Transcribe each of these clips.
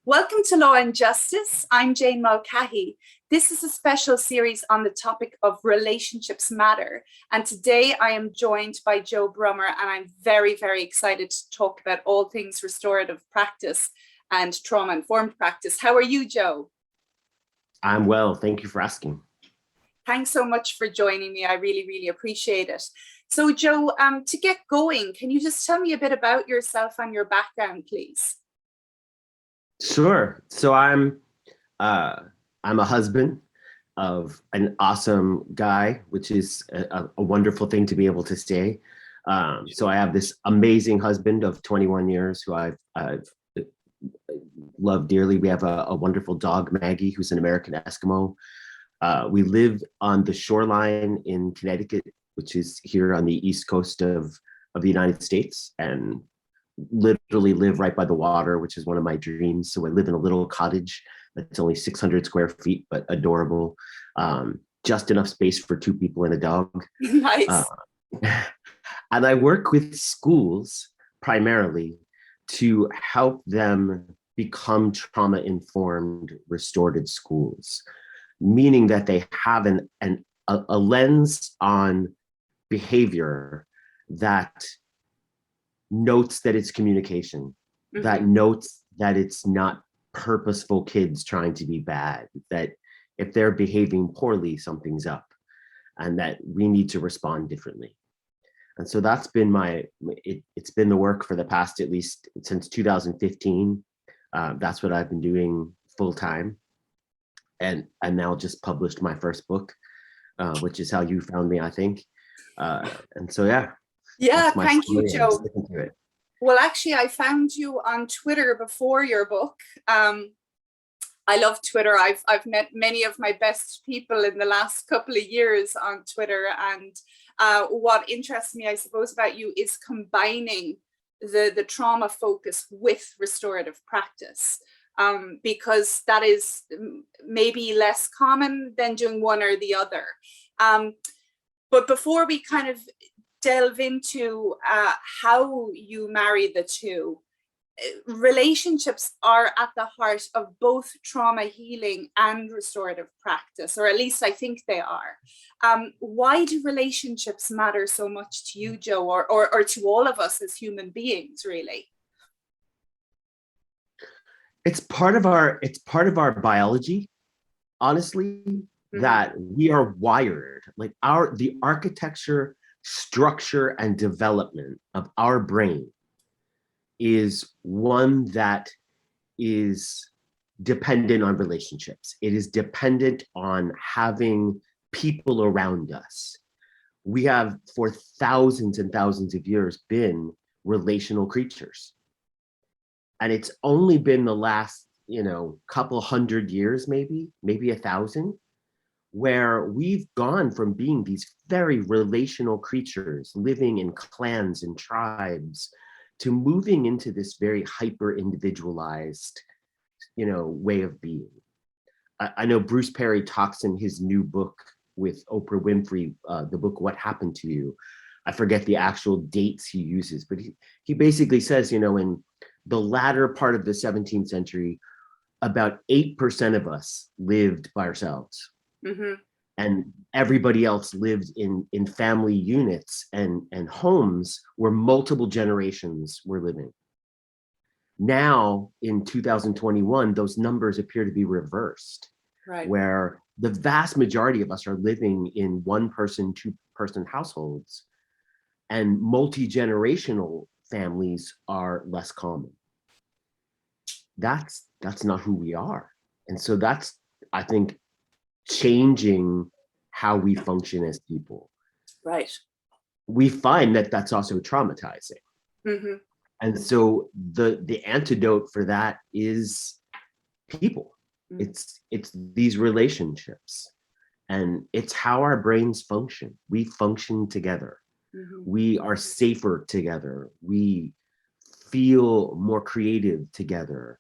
Welcome to Law and Justice. I'm Jane Mulcahy. This is a special series on the topic of relationships matter. And today I am joined by Joe Brummer, and I'm very, very excited to talk about all things restorative practice and trauma-informed practice. How are you, Joe? I'm well. Thank you for asking. Thanks so much for joining me. I really, really appreciate it. So, Joe, to get going, can you just tell me a bit about yourself and your background, please? Sure. So I'm a husband of an awesome guy, which is a wonderful thing to be able to say. So I have this amazing husband of 21 years who I've loved dearly. We have a wonderful dog, Maggie, who's an American Eskimo. We live on the shoreline in Connecticut, which is here on the east coast of the United States, and literally live right by the water, which is one of my dreams. So I live in a little cottage that's only 600 square feet, but adorable. Just enough space for two people and a dog. Nice. And I work with schools primarily to help them become trauma-informed restorative schools, meaning that they have a lens on behavior that notes that it's communication, that notes that it's not purposeful kids trying to be bad, that if they're behaving poorly, something's up, and that we need to respond differently. And so that's been it's been the work for the past, at least since 2015. That's what I've been doing full time. And I now just published my first book, which is how you found me, I think. And so, yeah. Yeah, thank you, Joe. To well, actually, I found you on Twitter before your book. I love Twitter. I've met many of my best people in the last couple of years on Twitter. And what interests me, I suppose, about you is combining the trauma focus with restorative practice. Because that is maybe less common than doing one or the other. But before we kind of delve into how you marry the two, relationships are at the heart of both trauma healing and restorative practice, or at least I think they are. Why do relationships matter so much to you, Joe, or to all of us as human beings, really? It's part of our biology, honestly, that we are wired, like the architecture, structure, and development of our brain is one that is dependent on relationships. It is dependent on having people around us. We have, for thousands and thousands of years, been relational creatures. And it's only been the last, couple hundred years, maybe 1,000, where we've gone from being these very relational creatures living in clans and tribes to moving into this very hyper individualized, way of being. I know Bruce Perry talks in his new book with Oprah Winfrey, the book, What Happened to You? I forget the actual dates he uses, but he basically says, in the latter part of the 17th century, about 8% of us lived by ourselves. And everybody else lived in family units and homes where multiple generations were living. Now, in 2021, those numbers appear to be reversed, right, where the vast majority of us are living in one-person, two-person households, and multi-generational families are less common. That's not who we are. And so that's, I think, changing how we function as people. Right. We find that that's also traumatizing. And so the antidote for that is people. It's these relationships, and it's how our brains function. We function together. We are safer together. We feel more creative together.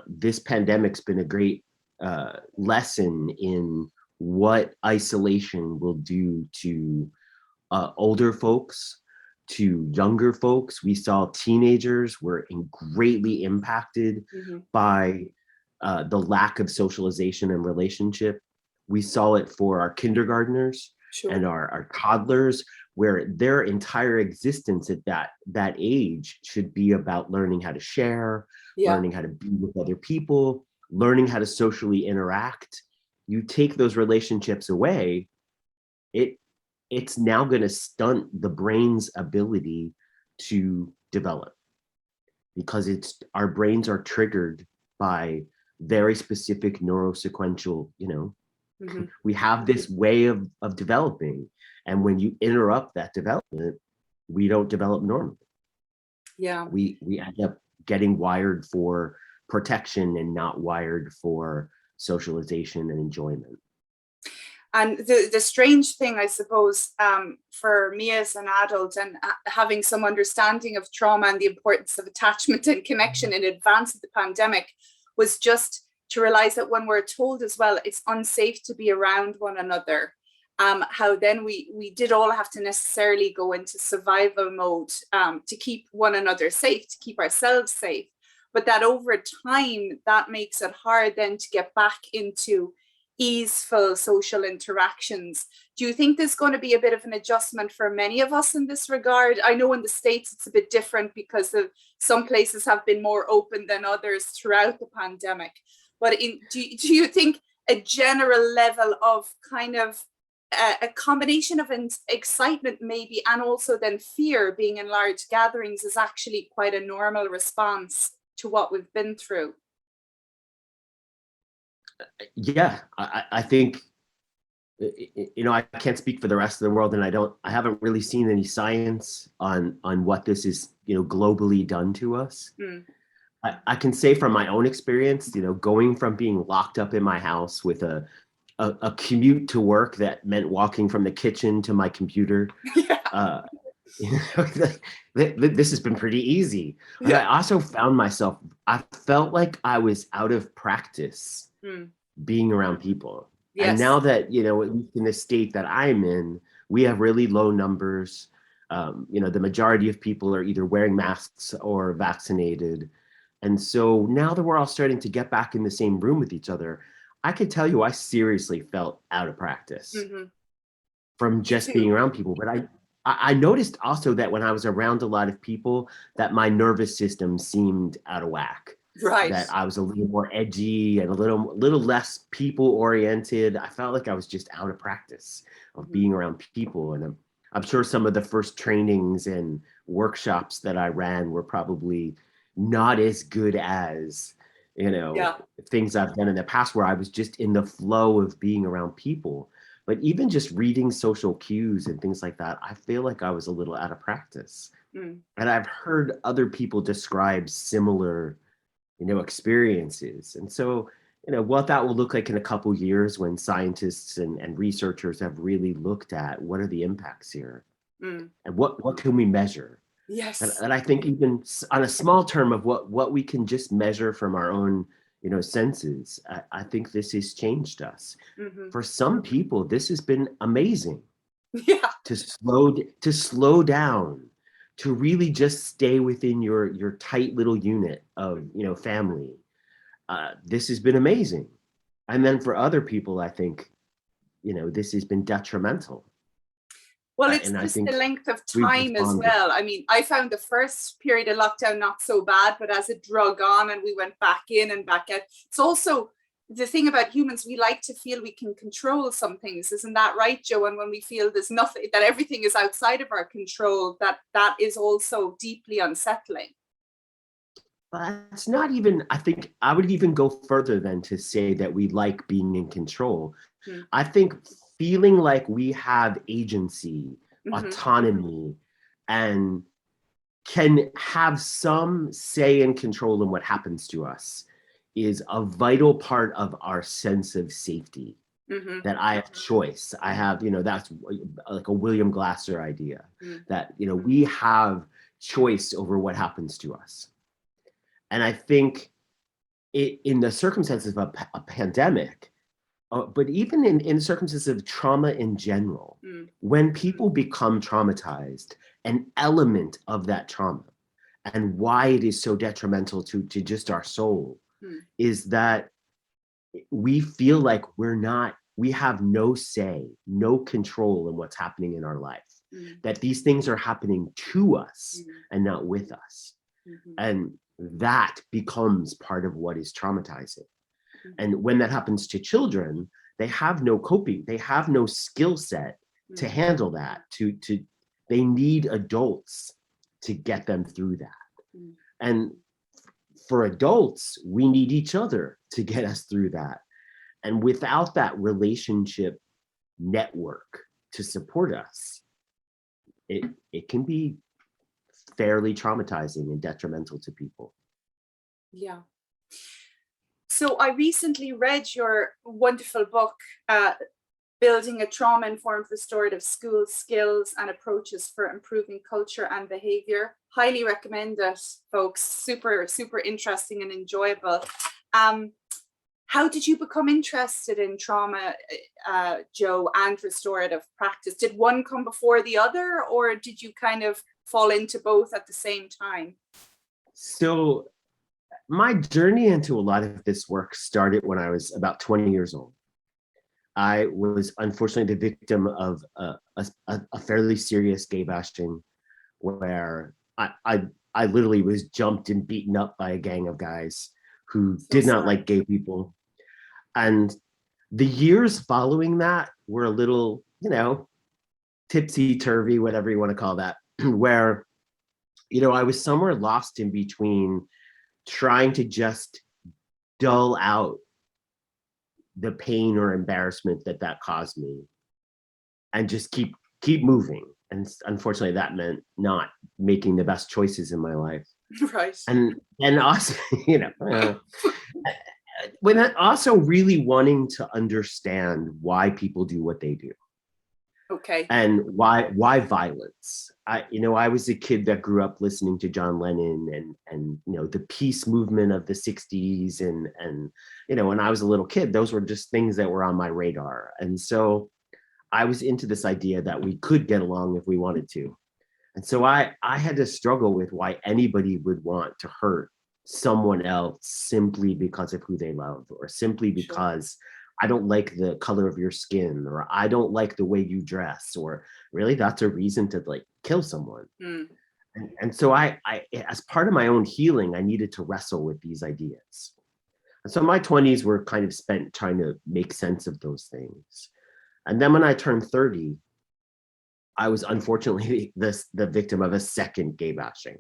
This pandemic's been a great lesson in what isolation will do to older folks, to younger folks. We saw teenagers were greatly impacted by the lack of socialization and relationship. We saw it for our kindergartners and our toddlers, where their entire existence at that age should be about learning how to share, learning how to be with other people, learning how to socially interact. You take those relationships away, it's now going to stunt the brain's ability to develop, because our brains are triggered by very specific neurosequential, we have this way of developing, and when you interrupt that development, we don't develop normally. We end up getting wired for protection and not wired for socialization and enjoyment. And the strange thing, I suppose, for me as an adult, and having some understanding of trauma and the importance of attachment and connection in advance of the pandemic, was just to realize that when we're told as well, it's unsafe to be around one another, how then we did all have to necessarily go into survival mode to keep one another safe, to keep ourselves safe. But that over time, that makes it hard then to get back into easeful social interactions. Do you think there's going to be a bit of an adjustment for many of us in this regard? I know in the States it's a bit different because some places have been more open than others throughout the pandemic. But do you think a general level of kind of a combination of excitement maybe, and also then fear being in large gatherings, is actually quite a normal response to what we've been through? Yeah, I think, I can't speak for the rest of the world, and I haven't really seen any science on what this is, globally done to us. I can say from my own experience, going from being locked up in my house with a commute to work that meant walking from the kitchen to my computer. This has been pretty easy. But I also found myself, I felt like I was out of practice being around people. And now that, at least in the state that I'm in, we have really low numbers. The majority of people are either wearing masks or vaccinated. And so now that we're all starting to get back in the same room with each other, I could tell you I seriously felt out of practice from just being around people. But I noticed also that when I was around a lot of people, that my nervous system seemed out of whack. That I was a little more edgy and a little less people oriented. I felt like I was just out of practice of being around people. And I'm sure some of the first trainings and workshops that I ran were probably not as good as, things I've done in the past, where I was just in the flow of being around people. But even just reading social cues and things like that, I feel like I was a little out of practice. And I've heard other people describe similar, experiences. And so, what that will look like in a couple of years when scientists and researchers have really looked at what are the impacts here and what can we measure? And I think even on a small term of what we can just measure from our own, senses, I think this has changed us. For some people, this has been amazing. To slow down, to really just stay within your tight little unit of, family. This has been amazing. And then for other people, I think, this has been detrimental. Well, it's just the length of time as well. I mean, I found the first period of lockdown not so bad, but as it drug on and we went back in and back out, it's also the thing about humans, we like to feel we can control some things. Isn't that right, Joe? And when we feel there's nothing, that everything is outside of our control, that is also deeply unsettling. But it's not even, I think I would even go further than to say that we like being in control. I think feeling like we have agency, autonomy, and can have some say and control in what happens to us is a vital part of our sense of safety. That I have choice. I have, that's like a William Glasser idea, that, we have choice over what happens to us. And I think in the circumstances of a pandemic, but even in circumstances of trauma in general, when people become traumatized an element of that trauma and why it is so detrimental to just our soul is that we feel like we have no say, no control in what's happening in our life, that these things are happening to us and not with us. And that becomes part of what is traumatizing. And when that happens to children, they have no coping, they have no skill set to handle that, they need adults to get them through that. And for adults, we need each other to get us through that. And without that relationship network to support us, it can be fairly traumatizing and detrimental to people. Yeah. So I recently read your wonderful book, Building a Trauma-Informed Restorative School Skills and Approaches for Improving Culture and Behavior. Highly recommend it, folks. Super, super interesting and enjoyable. How did you become interested in trauma, Joe, and restorative practice? Did one come before the other, or did you kind of fall into both at the same time? So my journey into a lot of this work started when I was about 20 years old. I was unfortunately the victim of a fairly serious gay bashing, where I literally was jumped and beaten up by a gang of guys who did not like gay people. And the years following that were a little, tipsy-turvy, whatever you want to call that, where, I was somewhere lost in between trying to just dull out the pain or embarrassment that caused me and just keep moving. And unfortunately, that meant not making the best choices in my life. Right. And also, when also really wanting to understand why people do what they do. Okay. And why violence. I was a kid that grew up listening to John Lennon and the peace movement of the 60s and when I was a little kid, those were just things that were on my radar. And so I was into this idea that we could get along if we wanted to. And so I had to struggle with why anybody would want to hurt someone else simply because of who they love, or simply because I don't like the color of your skin, or I don't like the way you dress, or really that's a reason to kill someone. And so I as part of my own healing, I needed to wrestle with these ideas. And so my 20s were kind of spent trying to make sense of those things. And then when I turned 30, I was unfortunately the victim of a second gay bashing.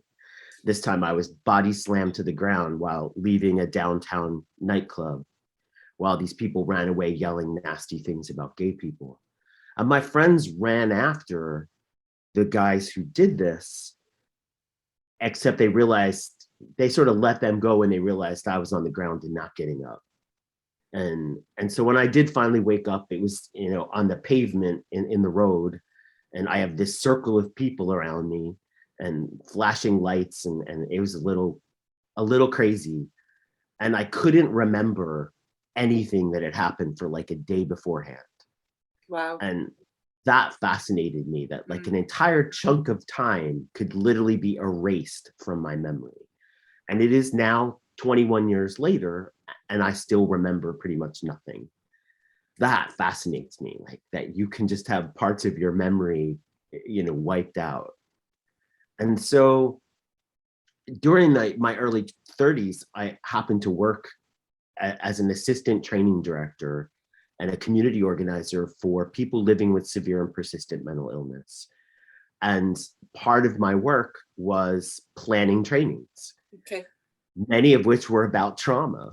This time I was body slammed to the ground while leaving a downtown nightclub, while these people ran away yelling nasty things about gay people. And my friends ran after the guys who did this, except they sort of let them go when they realized I was on the ground and not getting up. And so when I did finally wake up, it was, on the pavement in the road, and I have this circle of people around me and flashing lights, and it was a little crazy. And I couldn't remember anything that had happened for a day beforehand. Wow. And that fascinated me, that an entire chunk of time could literally be erased from my memory. And it is now 21 years later, and I still remember pretty much nothing. That fascinates me, that you can just have parts of your memory, wiped out. And so during my early 30s, I happened to work as an assistant training director and a community organizer for people living with severe and persistent mental illness. And part of my work was planning trainings, many of which were about trauma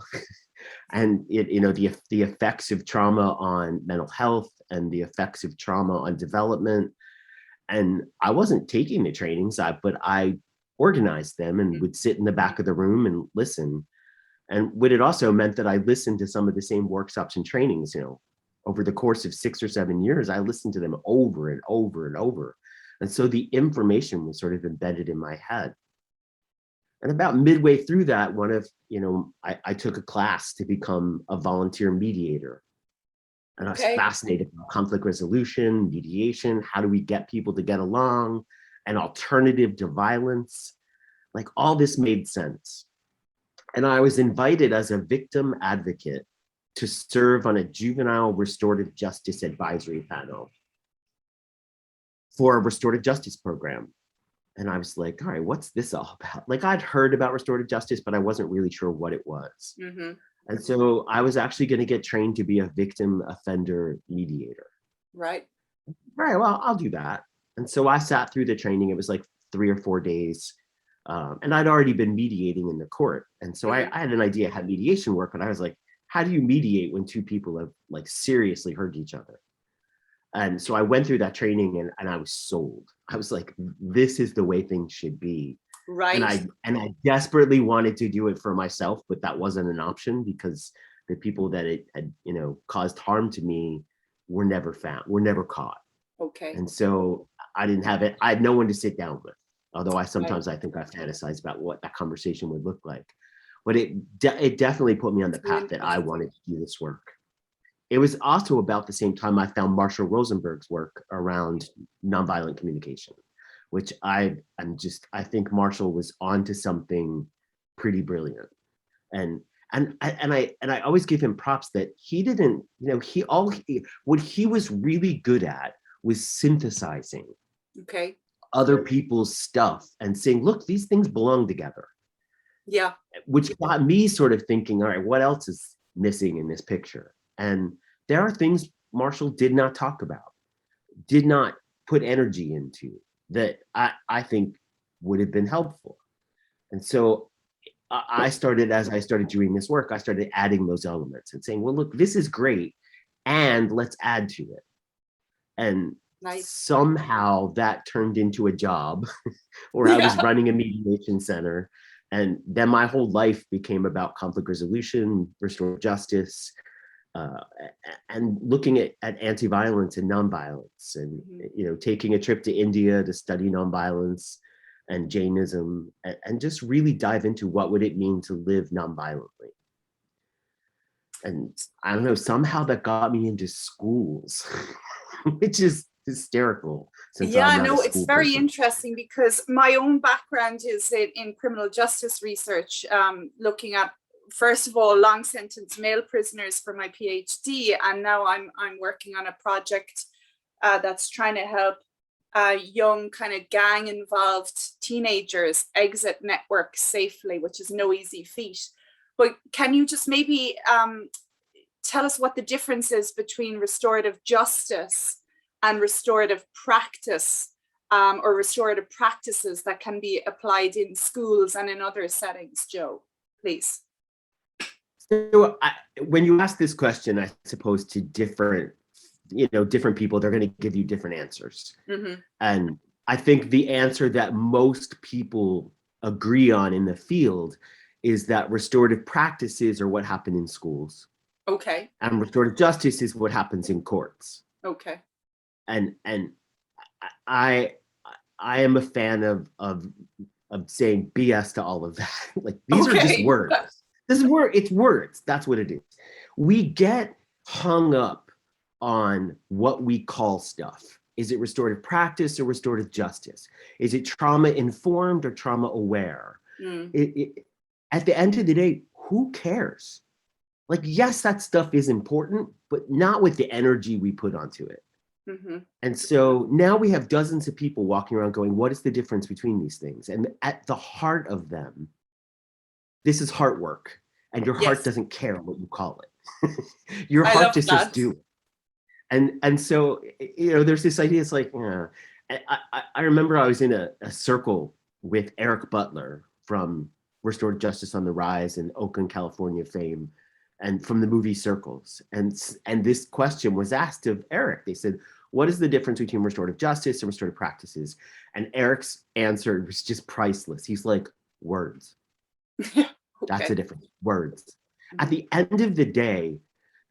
and the effects of trauma on mental health and the effects of trauma on development. And I wasn't taking the trainings, but I organized them and would sit in the back of the room and listen. And what it also meant that I listened to some of the same workshops and trainings, over the course of 6 or 7 years, I listened to them over and over and over. And so the information was sort of embedded in my head. And about midway through that, I took a class to become a volunteer mediator. And I was fascinated by conflict resolution, mediation, how do we get people to get along? an alternative to violence. Like all this made sense. And I was invited as a victim advocate to serve on a juvenile restorative justice advisory panel for a restorative justice program. And I was like, all right, what's this all about? Like I'd heard about restorative justice, but I wasn't really sure what it was. Mm-hmm. And so I was actually going to get trained to be a victim offender mediator. Right. All right, well, I'll do that. And so I sat through the training. It was like 3 or 4 days. And I'd already been mediating in the court. And so I had an idea how mediation worked, but I was like, how do you mediate when 2 people have like seriously hurt each other? And so I went through that training and I was sold. I was like, this is the way things should be. Right. And I desperately wanted to do it for myself, but that wasn't an option because the people that it had, caused harm to me were never found, were never caught. Okay. And so I didn't have it. I had no one to sit down with. Although I sometimes Right. I think I fantasize about what that conversation would look like. But it definitely put me on the path that I wanted to do this work. It was also about the same time I found Marshall Rosenberg's work around nonviolent communication, which I think Marshall was onto something pretty brilliant. And I always give him props that he didn't, what he was really good at was synthesizing Okay. other people's stuff and saying, look, these things belong together. Yeah. Which got me sort of thinking, all right, what else is missing in this picture? And there are things Marshall did not talk about, did not put energy into that I think would have been helpful. And so as I started doing this work, I started adding those elements and saying, well, look, this is great. And let's add to it. And Nice. Somehow that turned into a job where I was running a mediation center. And then my whole life became about conflict resolution, restorative justice, and looking at anti-violence and nonviolence, and taking a trip to India to study nonviolence and Jainism, and just really dive into what would it mean to live nonviolently. And I don't know, somehow that got me into schools, which is hysterical. It's very interesting because my own background is in criminal justice research, looking at, first of all, long sentence male prisoners for my PhD, and now I'm working on a project that's trying to help young kind of gang involved teenagers exit networks safely, which is no easy feat. But can you just maybe tell us what the difference is between restorative justice and restorative practice, or restorative practices that can be applied in schools and in other settings, Joe, please? So when you ask this question, I suppose to different people, they're going to give you different answers. Mm-hmm. And I think the answer that most people agree on in the field is that restorative practices are what happen in schools. Okay. And restorative justice is what happens in courts. Okay. And I am a fan of saying BS to all of that. Like these are just words. It's words. That's what it is. We get hung up on what we call stuff. Is it restorative practice or restorative justice? Is it trauma informed or trauma aware? At the end of the day, who cares? Like, yes, that stuff is important, but not with the energy we put onto it. Mm-hmm. And so now we have dozens of people walking around going, what is the difference between these things? And at the heart of them, this is heart work, and your heart doesn't care what you call it. Your heart just says do it. And so, there's this idea, it's like, I remember I was in a circle with Eric Butler from Restorative Justice on the Rise and Oakland, California fame, and from the movie Circles. And this question was asked of Eric. They said, what is the difference between restorative justice and restorative practices? And Eric's answer was just priceless. He's like, words. Okay. That's the difference, words. Mm-hmm. At the end of the day,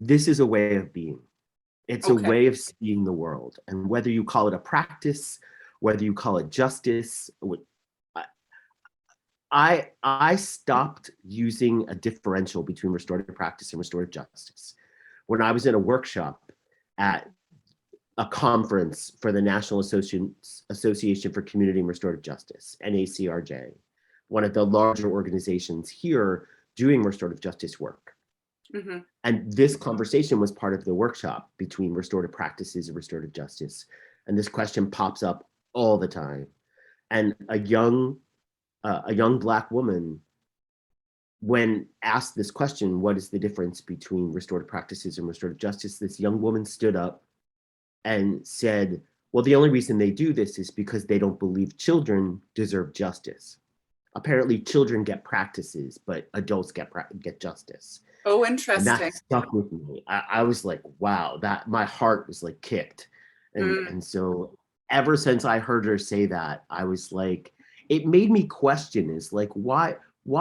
this is a way of being. It's a way of seeing the world. And whether you call it a practice, whether you call it justice, I stopped using a differential between restorative practice and restorative justice. When I was in a workshop at a conference for the National Association for Community and Restorative Justice, NACRJ, one of the larger organizations here doing restorative justice work. Mm-hmm. And this conversation was part of the workshop between restorative practices and restorative justice. And this question pops up all the time. And a young Black woman, when asked this question, what is the difference between restorative practices and restorative justice? This young woman stood up and said, well, the only reason they do this is because they don't believe children deserve justice. Apparently children get practices, but adults get justice. Oh, And interesting. that stuck with me. I was like, wow, that my heart was like kicked. And so ever since I heard her say that, I was like, it made me question is like, why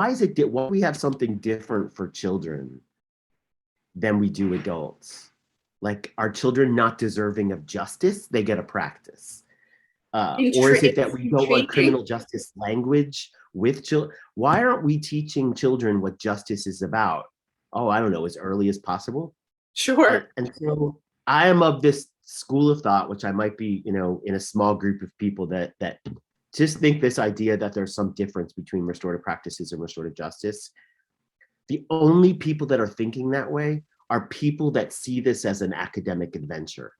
is it, why do we have something different for children than we do adults? Like, are children not deserving of justice? They get a practice. Or is it that we don't want criminal justice language with children? Why aren't we teaching children what justice is about? Oh, I don't know, as early as possible. Sure. And so I am of this school of thought, which I might be, you know, in a small group of people that just think this idea that there's some difference between restorative practices and restorative justice. The only people that are thinking that way are people that see this as an academic adventure.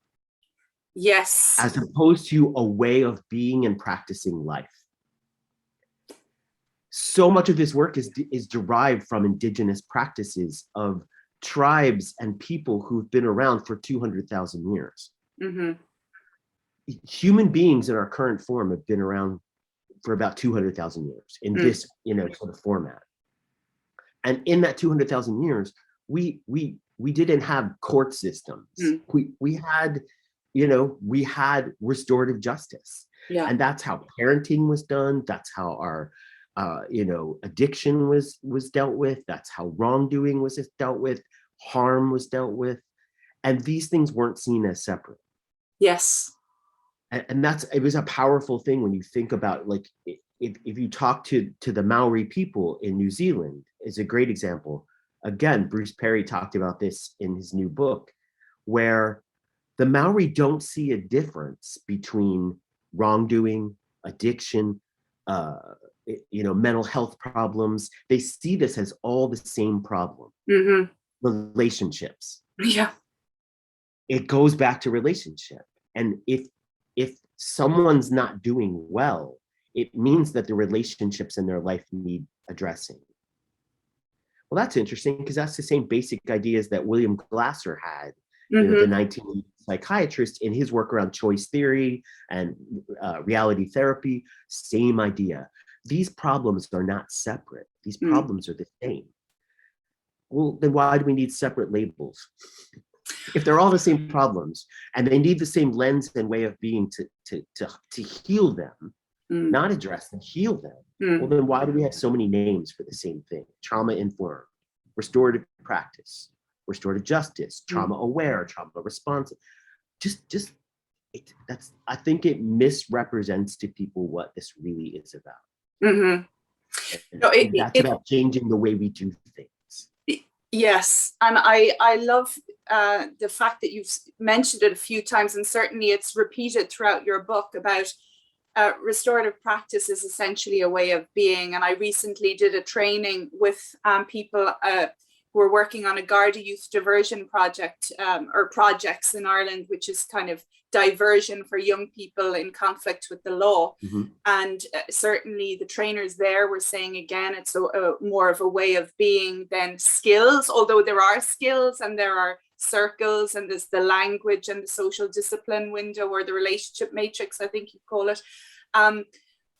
Yes. As opposed to a way of being and practicing life. So much of this work is derived from indigenous practices of tribes and people who've been around for 200,000 years. Mm-hmm. Human beings in our current form have been around for about 200,000 years in this, you know, sort of format. And in that 200,000 years, we didn't have court systems. We had, you know, we had restorative justice. Yeah. And that's how parenting was done. That's how our, you know, addiction was dealt with. That's how wrongdoing was dealt with. Harm was dealt with. And these things weren't seen as separate. Yes. And it was a powerful thing when you think about, like, if you talk to the Maori people in New Zealand, is a great example. Again, Bruce Perry talked about this in his new book, where the Maori don't see a difference between wrongdoing, addiction, you know, mental health problems. They see this as all the same problem. Mm-hmm. Relationships. Yeah. It goes back to relationship. And if someone's not doing well, it means that the relationships in their life need addressing. Well, that's interesting, because that's the same basic ideas that William Glasser had, you know, the 1980s psychiatrist, in his work around choice theory and reality therapy. Same idea. These problems are not separate. These problems are the same. Well, then why do we need separate labels? If they're all the same problems and they need the same lens and way of being to heal them, not address them, heal them, well, then why do we have so many names for the same thing? Trauma informed, restorative practice, restorative justice, trauma aware, trauma responsive. I think it misrepresents to people what this really is about. And that's about changing the way we do things. Yes, and I love the fact that you've mentioned it a few times, and certainly it's repeated throughout your book about restorative practice is essentially a way of being. And I recently did a training with people who are working on a Garda youth diversion project, or projects in Ireland, which is kind of diversion for young people in conflict with the law. And certainly the trainers there were saying, again, it's more of a way of being than skills, although there are skills and there are circles and there's the language and the social discipline window, or the relationship matrix, I think you call it.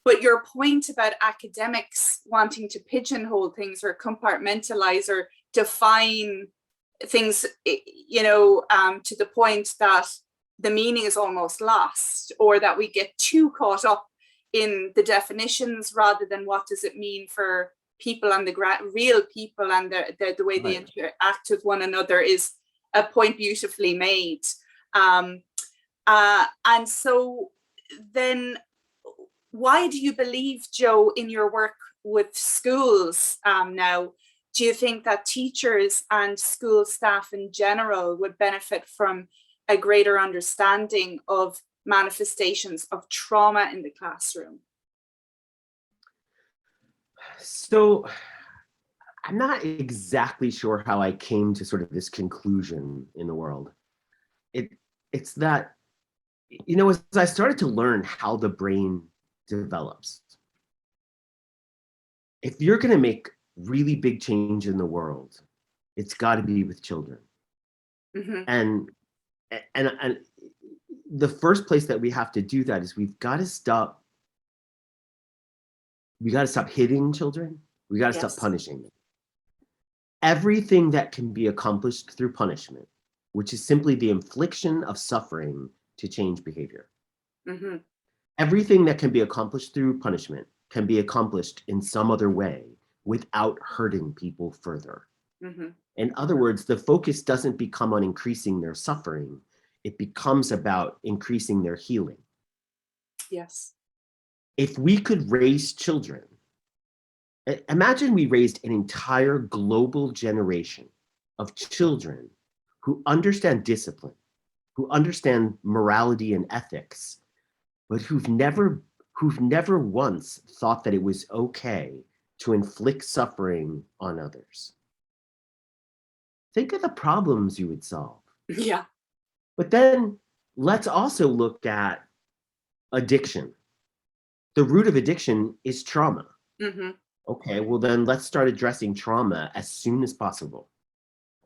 But your point about academics wanting to pigeonhole things or compartmentalize or define things, you know, to the point that the meaning is almost lost, or that we get too caught up in the definitions rather than what does it mean for people and the real people and the way they interact with one another, is a point beautifully made. And so then why do you believe, Joe, in your work with schools now, do you think that teachers and school staff in general would benefit from a greater understanding of manifestations of trauma in the classroom? So I'm not exactly sure how I came to sort of this conclusion in the world. It's that, as I started to learn how the brain develops, if you're going to make really big change in the world, it's got to be with children. Mm-hmm. And the first place that we have to do that is we got to stop hitting children. We got to stop punishing them. Everything that can be accomplished through punishment, which is simply the infliction of suffering to change behavior. Mm-hmm. Everything that can be accomplished through punishment can be accomplished in some other way without hurting people further. Mm-hmm. In other words, the focus doesn't become on increasing their suffering. It becomes about increasing their healing. Yes. If we could raise children, imagine we raised an entire global generation of children who understand discipline, who understand morality and ethics, but who've never once thought that it was okay to inflict suffering on others. Think of the problems you would solve. Yeah. But then let's also look at addiction. The root of addiction is trauma. Mm-hmm. Okay, well then let's start addressing trauma as soon as possible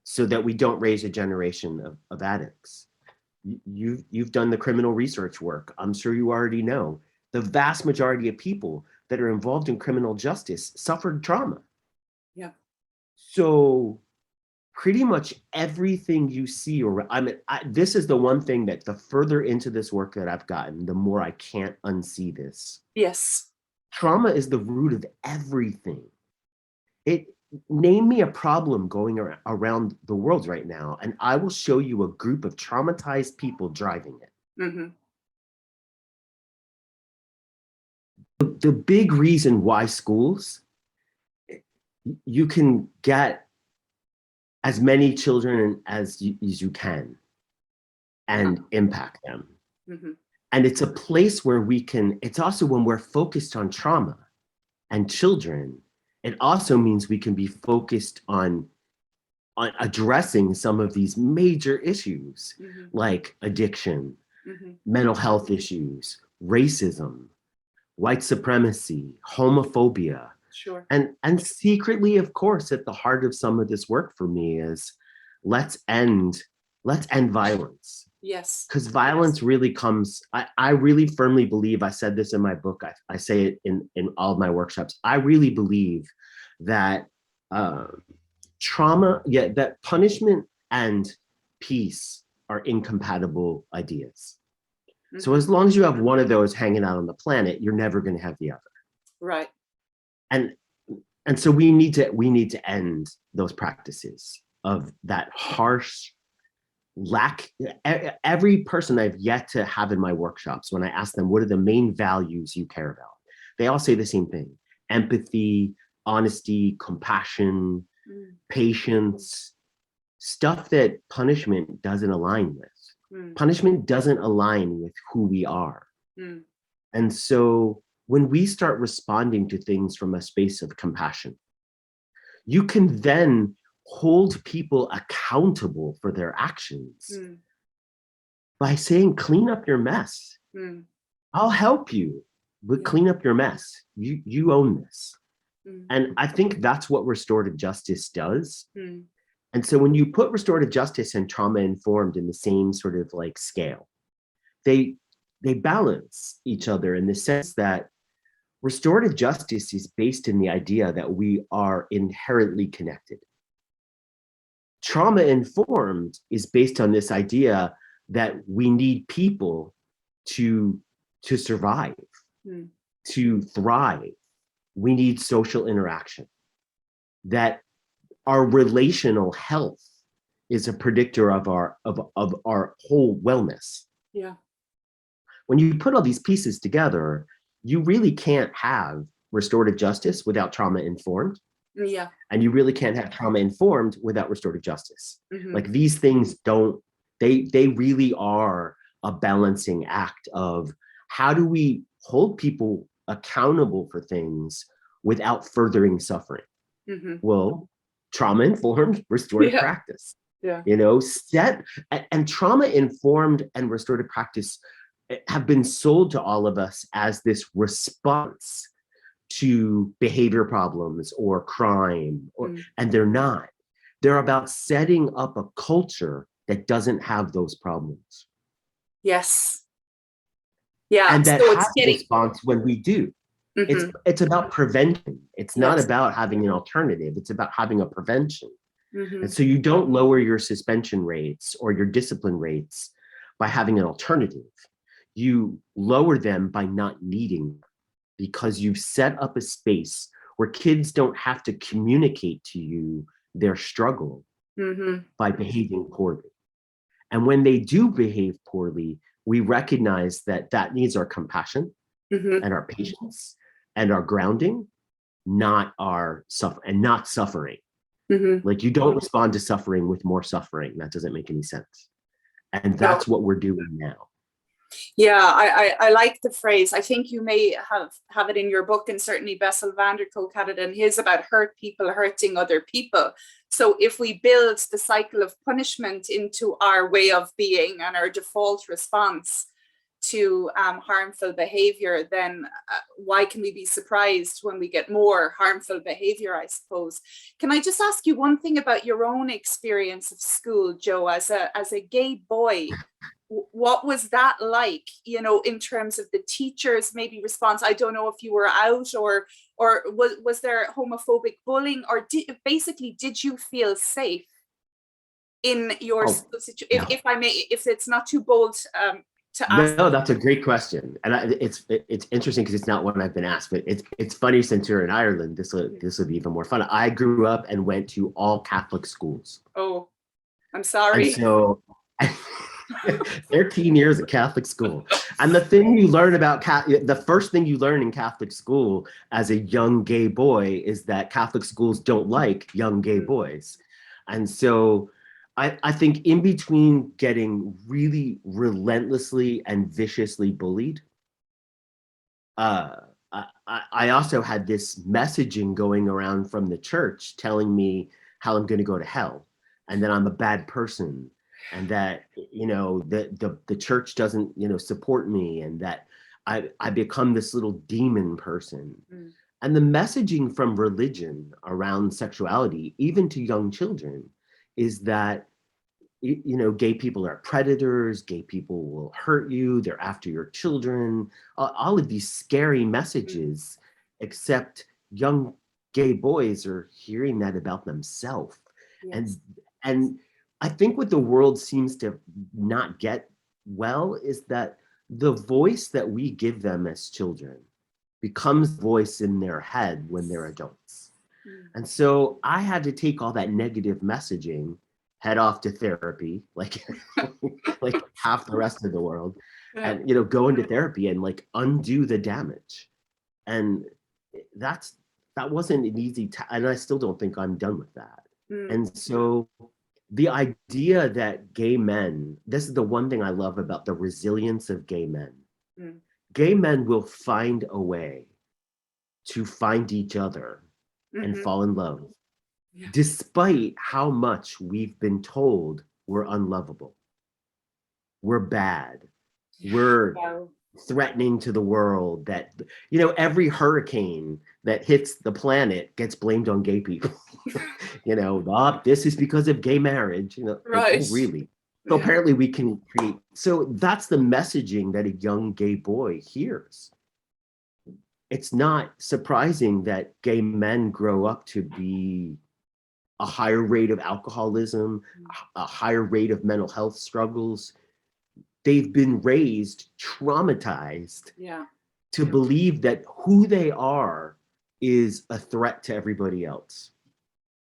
so that we don't raise a generation of addicts. You've done the criminal research work. I'm sure you already know the vast majority of people that are involved in criminal justice suffered trauma. Yeah. So pretty much everything you see, this is the one thing that the further into this work that I've gotten, the more I can't unsee this. Yes. Trauma is the root of everything. Name me a problem going around the world right now, and I will show you a group of traumatized people driving it. Mm-hmm. The big reason why schools, you can get as many children as you can and impact them. Mm-hmm. And it's a place where it's also when we're focused on trauma and children, it also means we can be focused on addressing some of these major issues, Mm-hmm. like addiction, Mm-hmm. mental health issues, racism, white supremacy, homophobia. Sure. And secretly, of course, at the heart of some of this work for me is let's end violence. Yes. Because violence really comes, I really firmly believe, I said this in my book, I say it in all of my workshops, I really believe that that punishment and peace are incompatible ideas. Mm-hmm. So as long as you have one of those hanging out on the planet, you're never going to have the other. Right. And so we need to end those practices of that harsh lack. Every person I've yet to have in my workshops, when I ask them, what are the main values you care about? They all say the same thing: empathy, honesty, compassion, patience, stuff that punishment doesn't align with. Punishment doesn't align with who we are. And so when we start responding to things from a space of compassion, you can then hold people accountable for their actions by saying, clean up your mess. I'll help you, but clean up your mess. You own this. And I think that's what restorative justice does. And so when you put restorative justice and trauma informed in the same sort of like scale, they balance each other in the sense that restorative justice is based in the idea that we are inherently connected. Trauma informed is based on this idea that we need people to survive, to thrive. We need social interaction. That our relational health is a predictor of our whole wellness. Yeah. When you put all these pieces together, you really can't have restorative justice without trauma informed. Yeah. And you really can't have trauma informed without restorative justice. Like these things don't They really are a balancing act of how do we hold people accountable for things without furthering suffering? Mm-hmm. Well, trauma-informed restorative Yeah. practice. Yeah. And trauma-informed and restorative practice have been sold to all of us as this response to behavior problems or crime, and they're not. They're about setting up a culture that doesn't have those problems. Yes. Yeah. And that So has it's a getting. response when we do. Mm-hmm. It's about prevention. It's not Yes. about having an alternative. It's about having a prevention. Mm-hmm. And so you don't lower your suspension rates or your discipline rates by having an alternative. You lower them by not needing them, because you've set up a space where kids don't have to communicate to you their struggle by behaving poorly. And when they do behave poorly, we recognize that that needs our compassion and our patience and our grounding, not our not suffering. Like, you don't respond to suffering with more suffering. That doesn't make any sense. And that's what we're doing now. Yeah, I like the phrase. I think you may have it in your book, and certainly Bessel van der Kolk had it in his, about hurt people hurting other people. So if we build the cycle of punishment into our way of being and our default response to harmful behavior, then why can we be surprised when we get more harmful behavior, I suppose? Can I just ask you one thing about your own experience of school, Joe, as a gay boy? What was that like, in terms of the teachers' maybe response? I don't know if you were out, or was there homophobic bullying, or did you feel safe in your school situation? No. If I may, if it's not too bold to ask. No, that's a great question, and it's interesting because it's not one I've been asked. But it's funny, since you're in Ireland, this will be even more fun. I grew up and went to all Catholic schools. Oh, I'm sorry. And so 13 years at Catholic school. And the thing you learn about the first thing you learn in Catholic school as a young gay boy is that Catholic schools don't like young gay boys. And so I think in between getting really relentlessly and viciously bullied, I also had this messaging going around from the church telling me how I'm going to go to hell, and that I'm a bad person, and that the church doesn't support me, and that I become this little demon person. And the messaging from religion around sexuality, even to young children, is that gay people are predators, gay people will hurt you, they're after your children, all of these scary messages, except young gay boys are hearing that about themselves. Yes. And I think what the world seems to not get well is that the voice that we give them as children becomes voice in their head when they're adults. And so I had to take all that negative messaging, head off to therapy, like half the rest of the world, and go into therapy and undo the damage. And that wasn't an easy and I still don't think I'm done with that. And so the idea that gay men, this is the one thing I love about the resilience of gay men. Gay men will find a way to find each other and fall in love, despite how much we've been told we're unlovable, we're bad, we're threatening to the world, that every hurricane that hits the planet gets blamed on gay people. This is because of gay marriage, Right. Oh, really? So apparently we can create. So that's the messaging that a young gay boy hears. It's not surprising that gay men grow up to be a higher rate of alcoholism, a higher rate of mental health struggles. They've been raised traumatized to believe that who they are is a threat to everybody else.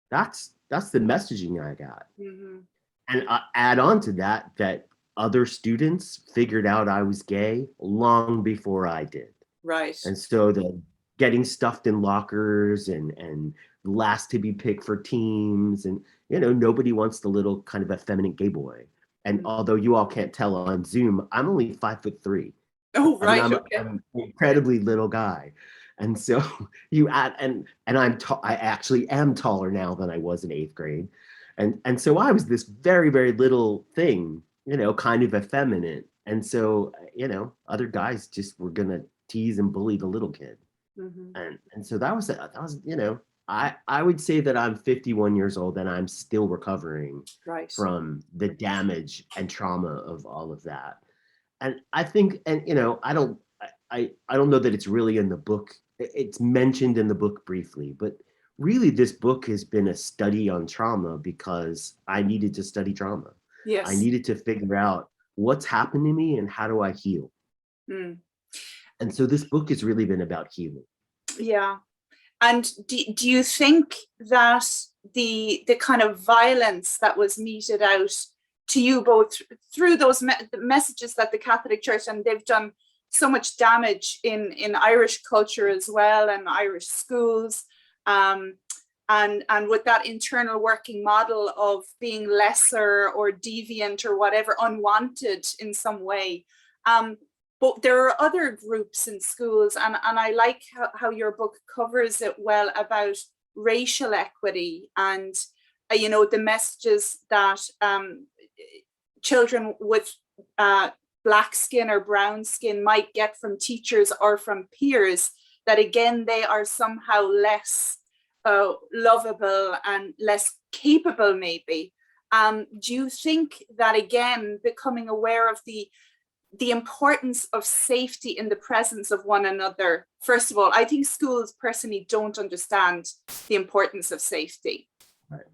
That's the messaging I got. And I add on to that other students figured out I was gay long before I did. Right. And so the getting stuffed in lockers and last to be picked for teams, and nobody wants the little kind of effeminate gay boy. And although you all can't tell on Zoom, I'm only 5'3". Oh, I mean, right. Okay. I'm an incredibly little guy. And so you add, and I'm tall, I actually am taller now than I was in 8th grade. And so I was this very, very little thing, kind of effeminate. And so, other guys just were gonna tease and bully the little kid. Mm-hmm. And so I would say that I'm 51 years old and I'm still recovering Right. from the damage and trauma of all of that. And I think, I don't know that it's really in the book. It's mentioned in the book briefly, but really this book has been a study on trauma because I needed to study trauma. I Yes. needed to figure out what's happened to me and how do I heal. Mm. And so this book has really been about healing. Yeah. And do you think that the kind of violence that was meted out to you both through those messages that the Catholic Church, and they've done so much damage in Irish culture as well, and Irish schools, and with that internal working model of being lesser or deviant or whatever, unwanted in some way, but there are other groups in schools, and I like how your book covers it well about racial equity and the messages that children with black skin or brown skin might get from teachers or from peers, that again they are somehow less lovable and less capable maybe. Do you think that again becoming aware of the importance of safety in the presence of one another? First of all, I think schools personally don't understand the importance of safety. Right.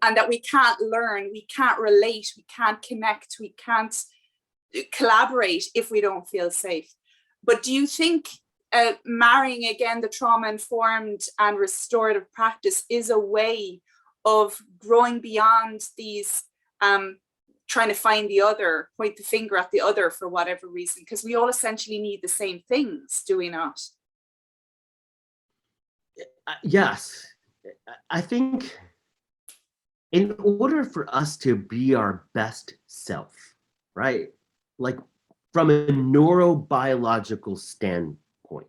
And that we can't learn, we can't relate, we can't connect, we can't collaborate if we don't feel safe. But do you think marrying again the trauma-informed and restorative practice is a way of growing beyond these trying to find the other, point the finger at the other for whatever reason? Because we all essentially need the same things, do we not? Yes. I think in order for us to be our best self, right? Like from a neurobiological standpoint,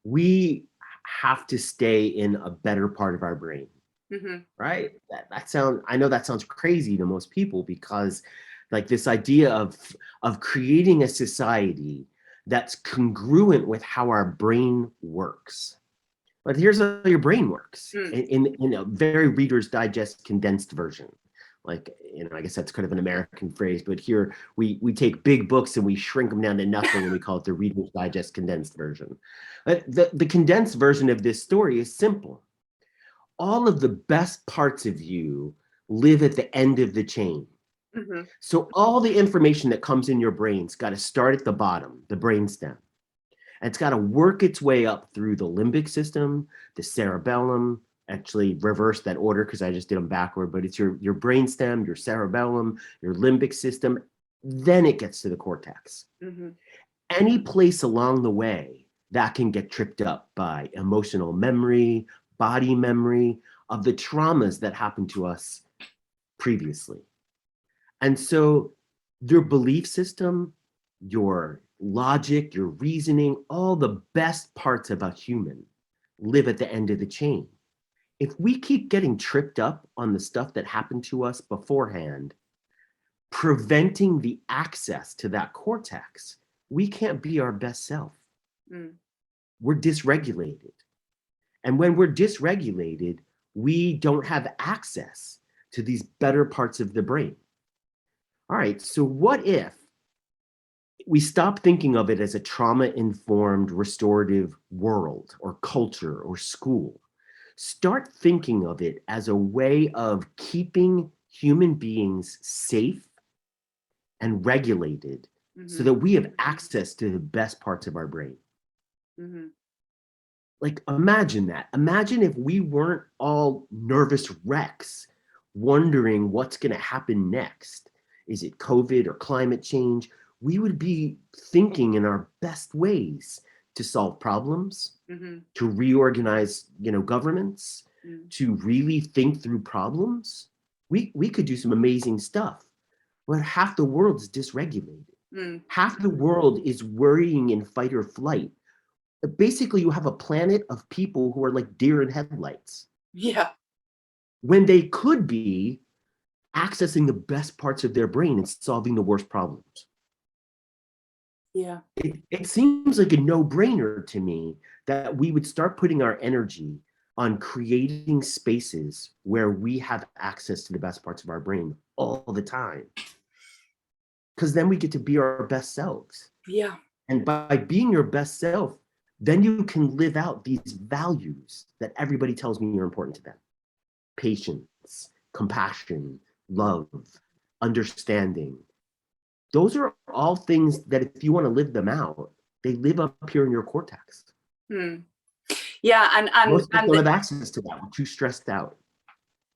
we have to stay in a better part of our brain. Mm-hmm. Right? I know that sounds crazy to most people because like this idea of creating a society that's congruent with how our brain works. But here's how your brain works in a very Reader's Digest condensed version. Like, I guess that's kind of an American phrase, but here we take big books and we shrink them down to nothing and we call it the Reader's Digest condensed version. The condensed version of this story is simple. All of the best parts of you live at the end of the chain. Mm-hmm. So all the information that comes in your brain's got to start at the bottom, the brainstem. And it's got to work its way up through the limbic system, the cerebellum, actually reverse that order because I just did them backward, but it's your brainstem, your cerebellum, your limbic system, then it gets to the cortex. Mm-hmm. Any place along the way that can get tripped up by emotional memory, body memory of the traumas that happened to us previously. And so your belief system, your logic, your reasoning, all the best parts of a human live at the end of the chain. If we keep getting tripped up on the stuff that happened to us beforehand, preventing the access to that cortex, we can't be our best self. Mm. We're dysregulated. And when we're dysregulated, we don't have access to these better parts of the brain. All right, so what if we stop thinking of it as a trauma-informed restorative world or culture or school? Start thinking of it as a way of keeping human beings safe and regulated so that we have access to the best parts of our brain. Mm-hmm. Like, imagine that. Imagine if we weren't all nervous wrecks wondering what's going to happen next. Is it COVID or climate change? We would be thinking in our best ways to solve problems, to reorganize, governments, to really think through problems. we could do some amazing stuff, but half the world's dysregulated. Half the world is worrying in fight or flight. Basically, you have a planet of people who are like deer in headlights. Yeah. When they could be accessing the best parts of their brain and solving the worst problems. Yeah. It seems like a no-brainer to me that we would start putting our energy on creating spaces where we have access to the best parts of our brain all the time. Because then we get to be our best selves. Yeah. And by being your best self, then you can live out these values that everybody tells me are important to them. Patience, compassion, love, understanding. Those are all things that if you want to live them out, they live up here in your cortex. Yeah, and most people don't have access to that. We're too stressed out.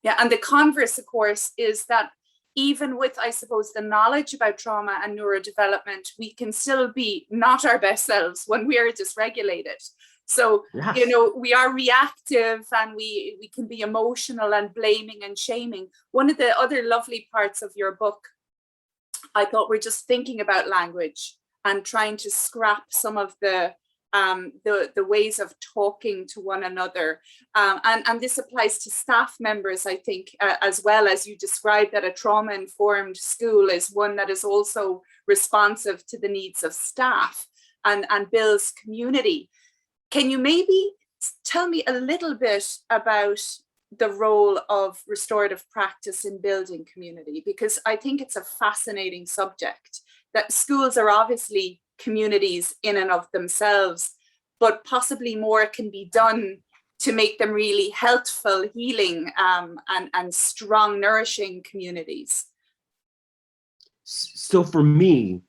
Yeah, and the converse, of course, is that even with, I suppose, the knowledge about trauma and neurodevelopment, we can still be not our best selves when we are dysregulated. So, Yes. you know, we are reactive and we can be emotional and blaming and shaming. One of the other lovely parts of your book, I thought, we're just thinking about language and trying to scrap some of the ways of talking to one another. And this applies to staff members, I think, as well, as you described that a trauma-informed school is one that is also responsive to the needs of staff and builds community. Can you maybe tell me a little bit about the role of restorative practice in building community? Because I think it's a fascinating subject, that schools are obviously communities in and of themselves, but possibly more can be done to make them really healthful, healing, and strong, nourishing communities. So for me,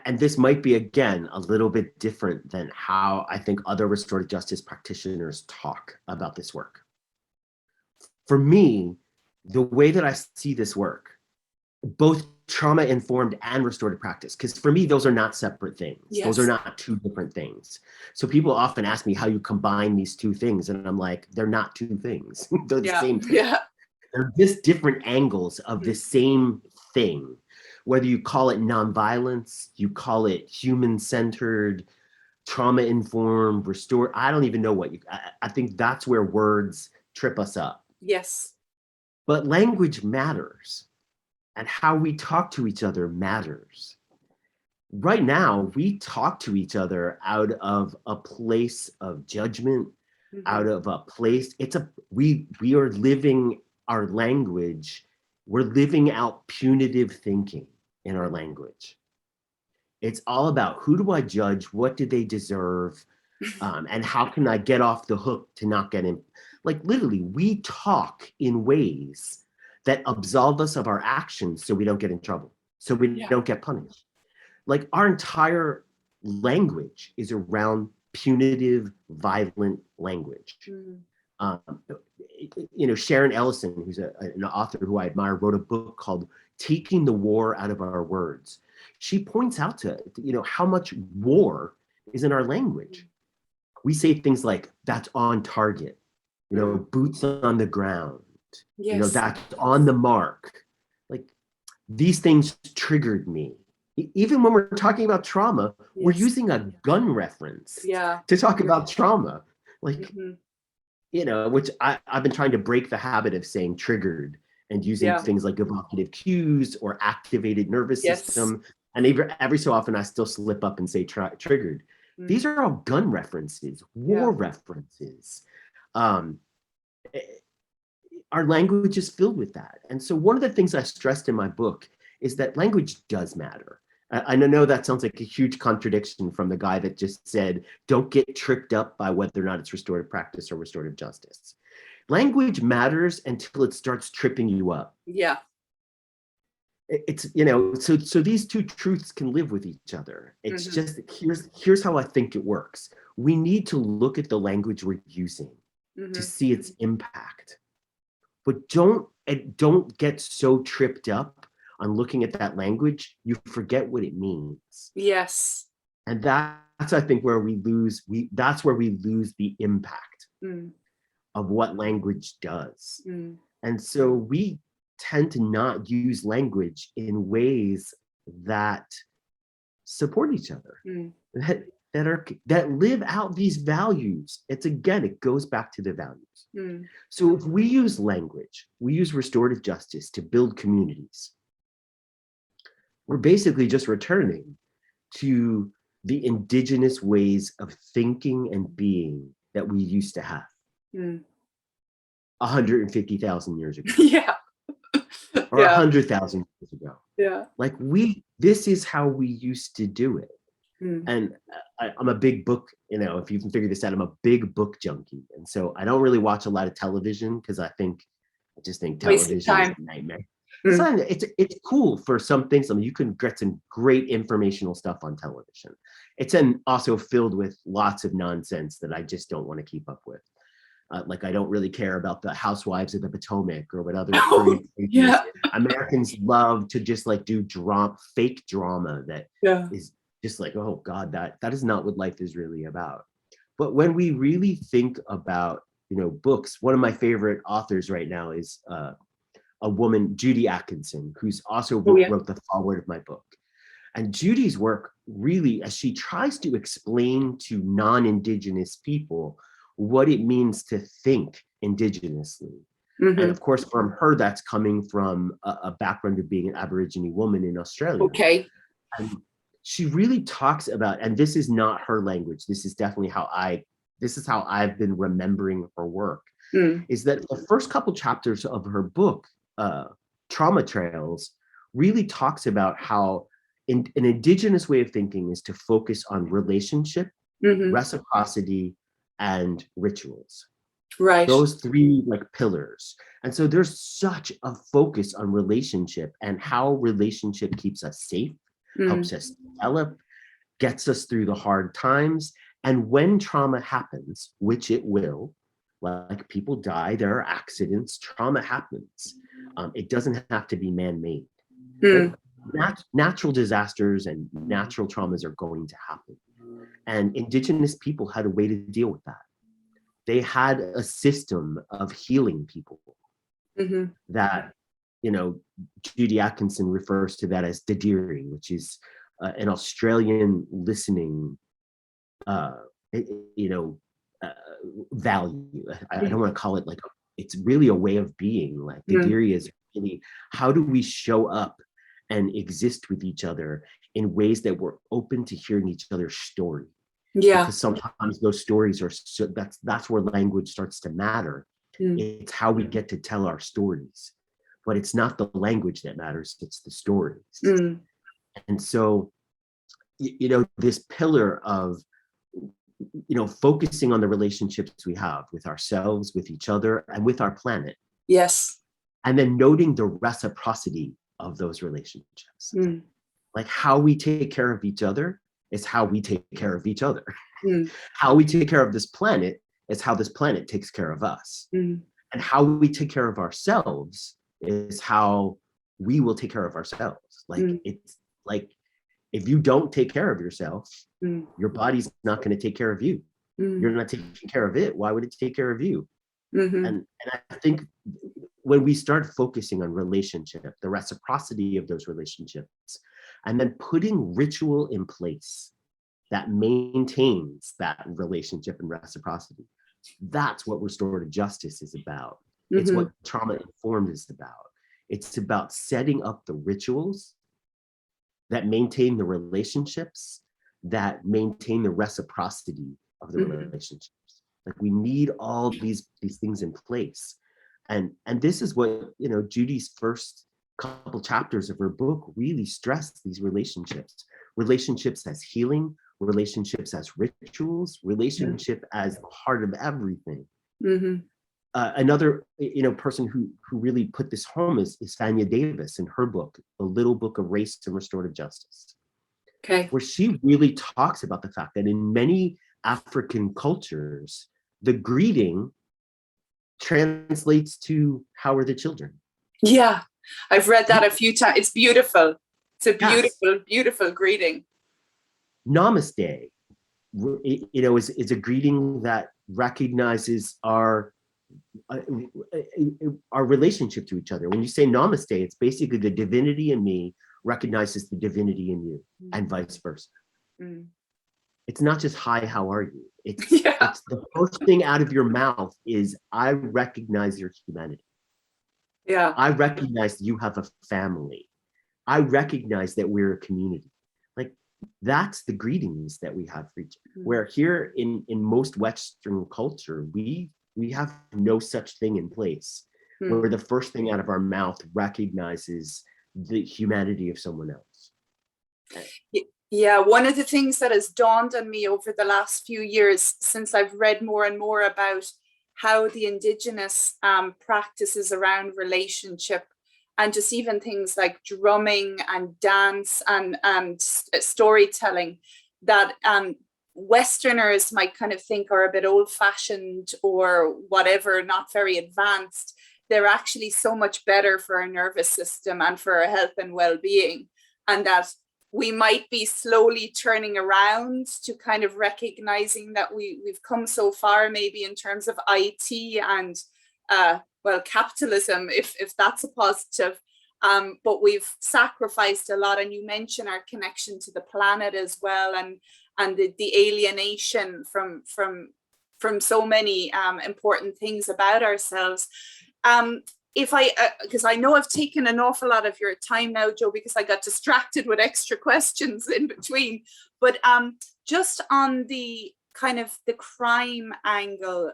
and this might be, again, a little bit different than how I think other restorative justice practitioners talk about this work. For me, the way that I see this work, both trauma-informed and restorative practice, because for me, those are not separate things. Yes. Those are not two different things. So people often ask me how you combine these two things, and I'm like, they're not two things. They're the same thing. Yeah. They're just different angles of the same thing. Whether you call it nonviolence, you call it human-centered, trauma-informed, restore, I don't even know what I think that's where words trip us up. Yes. But language matters, and how we talk to each other matters. Right now, we talk to each other out of a place of judgment, out of a place, we are living our language, we're living out punitive thinking in our language. It's all about, who do I judge? What do they deserve? And how can I get off the hook to not get in? Like, literally, we talk in ways that absolve us of our actions so we don't get in trouble, so we don't get punished. Like, our entire language is around punitive, violent language. You know, Sharon Ellison, who's an author who I admire, wrote a book called Taking the War Out of Our Words. She points out to, you know, how much war is in our language. We say things like, that's on target, you know, boots on the ground, you know, that's on the mark. Like, these things triggered me. Even when we're talking about trauma, we're using a gun reference to talk about trauma. Like, you know, which I've been trying to break the habit of saying triggered and using things like evocative cues or activated nervous system. And every so often I still slip up and say triggered. These are all gun references, war references. Our language is filled with that. And so one of the things I stressed in my book is that language does matter. I know that sounds like a huge contradiction from the guy that just said, don't get tripped up by whether or not it's restorative practice or restorative justice. Language matters until it starts tripping you up. Yeah. It's, you know, so these two truths can live with each other. It's just, here's how I think it works. We need to look at the language we're using to see its impact. But don't get so tripped up on looking at that language, you forget what it means. Yes. And that's, I think, where we lose, that's where we lose the impact of what language does. And so we tend to not use language in ways that support each other, that live out these values. It goes back to the values. So if we use language, we use restorative justice to build communities, we're basically just returning to the indigenous ways of thinking and being that we used to have 150,000 years ago. Yeah. Or 100,000 years ago. Yeah. Like this is how we used to do it. And I'm a big book, if you can figure this out, I'm a big book junkie. And so I don't really watch a lot of television because I just think television is a nightmare. It's cool for some things. I mean, you can get some great informational stuff on television. It's also filled with lots of nonsense that I just don't want to keep up with. Like I don't really care about the Housewives of the Potomac or what other Americans love to just like do fake drama that is just like, oh God, that is not what life is really about. But when we really think about, books, one of my favorite authors right now is a woman, Judy Atkinson, who's also wrote the foreword of my book. And Judy's work really, as she tries to explain to non-Indigenous people what it means to think indigenously. And of course, from her, that's coming from a background of being an Aborigine woman in Australia. Okay. And she really talks about, and this is not her language, this is definitely how I've been remembering her work, is that the first couple chapters of her book, Trauma Trails, really talks about how an Indigenous way of thinking is to focus on relationship, reciprocity, and rituals. Right. Those three pillars. And so there's such a focus on relationship and how relationship keeps us safe, helps us develop, gets us through the hard times. And when trauma happens, which it will, like people die, there are accidents, trauma happens. It doesn't have to be man-made. Natural disasters and natural traumas are going to happen. And Indigenous people had a way to deal with that. They had a system of healing people that, Judy Atkinson refers to that as Dadiri, which is an Australian listening, value. I don't want to call it it's really a way of being. Like Dadiri is really, how do we show up and exist with each other in ways that we're open to hearing each other's story. Because sometimes those stories are that's where language starts to matter. It's how we get to tell our stories, but it's not the language that matters, it's the stories. And so, this pillar of, focusing on the relationships we have with ourselves, with each other, and with our planet. Yes. And then noting the reciprocity of those relationships. Like how we take care of each other is how we take care of each other. How we take care of this planet is how this planet takes care of us. And how we take care of ourselves is how we will take care of ourselves. It's like, if you don't take care of yourself, your body's not going to take care of you. You're not taking care of it. Why would it take care of you? And I think when we start focusing on relationship, the reciprocity of those relationships, and then putting ritual in place that maintains that relationship and reciprocity, that's what restorative justice is about. It's what trauma informed is about. It's about setting up the rituals that maintain the relationships, that maintain the reciprocity of the relationships. Like we need all these things in place. And this is what, Judy's first couple chapters of her book really stress these relationships as healing, relationships as rituals, relationship as the heart of everything. Another person who really put this home is Fania Davis in her book, The Little Book of Race and Restorative Justice, where she really talks about the fact that in many African cultures, the greeting translates to "How are the children?" Yeah, I've read that a few times. It's beautiful. It's a beautiful, beautiful greeting. Namaste, is a greeting that recognizes our uh, our relationship to each other. When you say namaste, it's basically the divinity in me recognizes the divinity in you, and vice versa. Mm. It's not just hi, how are you? Yeah. It's the first thing out of your mouth is I recognize your humanity. Yeah. I recognize you have a family. I recognize that we're a community. Like that's the greetings that we have for each other. Where here in most Western culture, we have no such thing in place. Where the first thing out of our mouth recognizes the humanity of someone else. Yeah, one of the things that has dawned on me over the last few years, since I've read more and more about how the Indigenous practices around relationship, and just even things like drumming and dance and storytelling, that Westerners might kind of think are a bit old-fashioned or whatever, not very advanced. They're actually so much better for our nervous system and for our health and well-being, and that we might be slowly turning around to kind of recognizing that we've come so far, maybe in terms of IT and well, capitalism, if that's a positive. But we've sacrificed a lot, and you mentioned our connection to the planet as well, and the alienation from so many important things about ourselves. If I, because I know I've taken an awful lot of your time now, Joe, because I got distracted with extra questions in between, but just on the kind of the crime angle,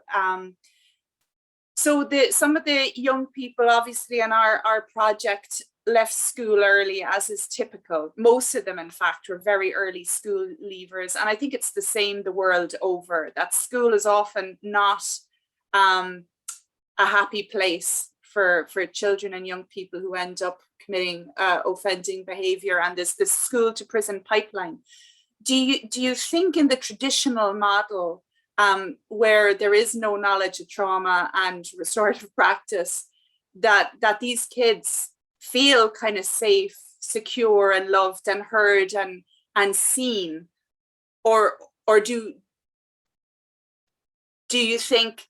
so some of the young people obviously in our project left school early, as is typical. Most of them, in fact, were very early school leavers, and I think it's the same the world over, that school is often not a happy place for children and young people who end up committing offending behavior, and this school to prison pipeline. Do you think in the traditional model, where there is no knowledge of trauma and restorative practice, that these kids feel kind of safe, secure, and loved and heard and seen, or do you think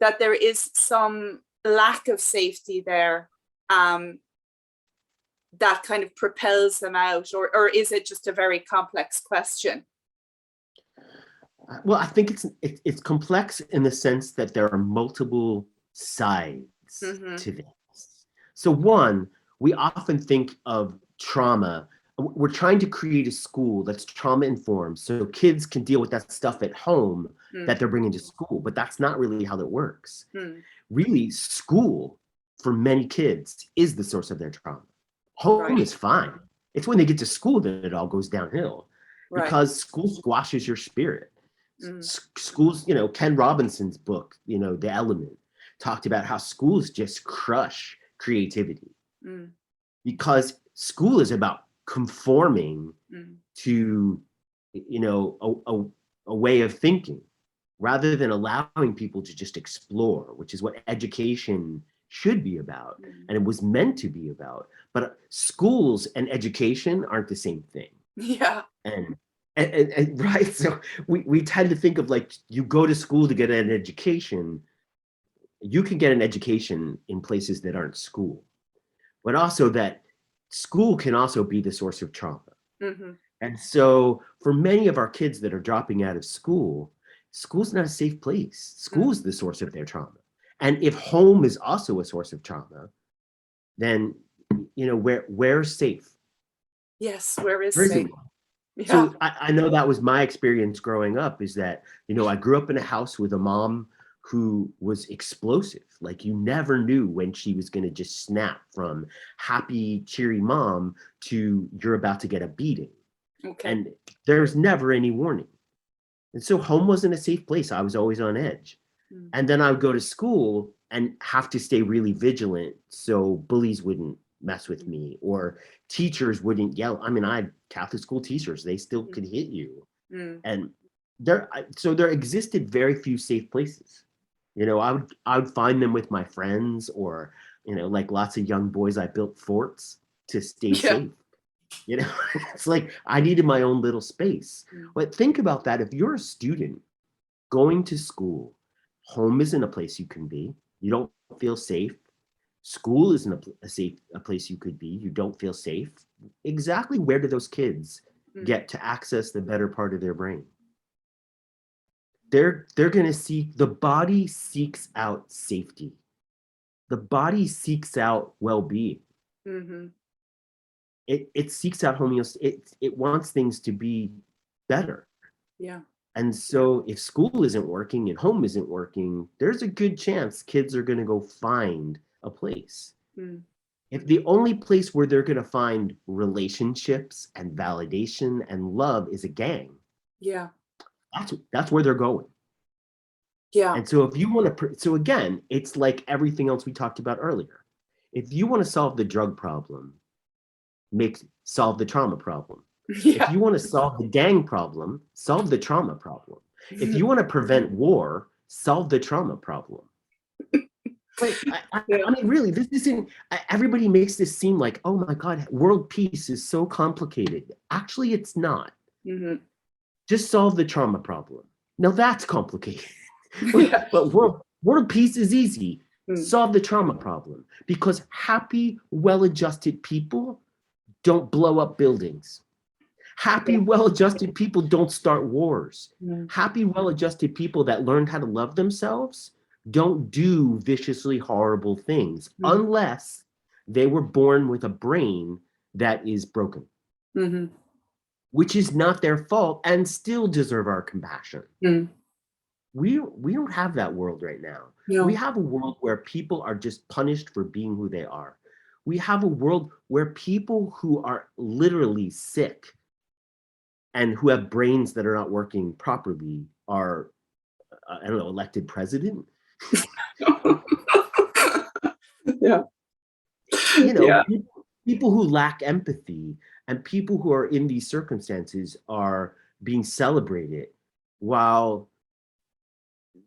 that there is some lack of safety there that kind of propels them out, or is it just a very complex question? Well, I think it's complex in the sense that there are multiple sides to this. So one, we often think of trauma. We're trying to create a school that's trauma informed, so kids can deal with that stuff at home that they're bringing to school, but that's not really how that works. Really, school for many kids is the source of their trauma. Home is fine. It's when they get to school that it all goes downhill, because school squashes your spirit. Schools, Ken Robinson's book, The Element, talked about how schools just crush creativity, because school is about conforming to, a way of thinking, rather than allowing people to just explore, which is what education should be about, and it was meant to be about. But schools and education aren't the same thing. Yeah. And right, so we tend to think of, like, you go to school to get an education. You can get an education in places that aren't school, but also that school can also be the source of trauma. And so for many of our kids that are dropping out of school, school's not a safe place. School is the source of their trauma. And if home is also a source of trauma, then, where's safe? Yes, where is Where safe? Yeah. So I know that was my experience growing up, is that, I grew up in a house with a mom who was explosive. Like, you never knew when she was going to just snap from happy, cheery mom to you're about to get a beating. Okay. And there's never any warning. And so home wasn't a safe place. I was always on edge. And then I would go to school and have to stay really vigilant so bullies wouldn't mess with me, or teachers wouldn't yell. I mean, I had Catholic school teachers, they still could hit you. And there existed very few safe places. I would find them with my friends, or, like lots of young boys, I built forts to stay safe. It's like I needed my own little space. But think about that. If you're a student going to school, home isn't a place you can be. You don't feel safe. School isn't a place you could be. You don't feel safe. Exactly where do those kids get to access the better part of their brain? They're going to seek, the body seeks out safety. The body seeks out well-being. Mm-hmm. It seeks out homeostasis. It wants things to be better. Yeah. And so if school isn't working and home isn't working, there's a good chance kids are going to go find a place. If the only place where they're going to find relationships and validation and love is a gang, yeah, that's where they're going. Yeah. And so if you want to, so again, it's like everything else we talked about earlier. If you want to solve the drug problem, solve the trauma problem. Yeah. If you want to solve the gang problem, solve the trauma problem. If you want to prevent war, solve the trauma problem. I mean, really, this isn't, everybody makes this seem like, oh my God, world peace is so complicated. Actually, it's not. Just solve the trauma problem. Now that's complicated. But world peace is easy. Solve the trauma problem. Because happy, well-adjusted people don't blow up buildings. Happy, well-adjusted people don't start wars. Happy, well-adjusted people that learned how to love themselves don't do viciously horrible things unless they were born with a brain that is broken, which is not their fault and still deserve our compassion. We don't have that world right now. No. We have a world where people are just punished for being who they are. We have a world where people who are literally sick and who have brains that are not working properly are, I don't know, elected president. Yeah. You know, people who lack empathy and people who are in these circumstances are being celebrated, while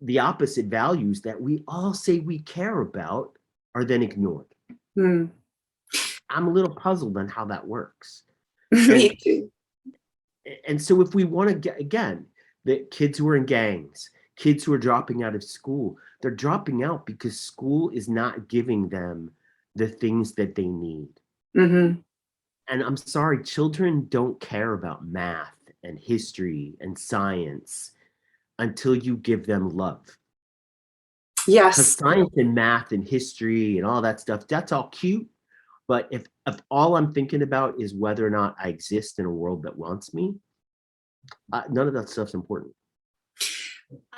the opposite values that we all say we care about are then ignored. I'm a little puzzled on how that works. Me too. And so if we want to get, again, the kids who are in gangs, kids who are dropping out of school, they're dropping out because school is not giving them the things that they need. And I'm sorry, children don't care about math and history and science until you give them love. Yes. Because science and math and history and all that stuff, that's all cute. But if all I'm thinking about is whether or not I exist in a world that wants me, none of that stuff's important.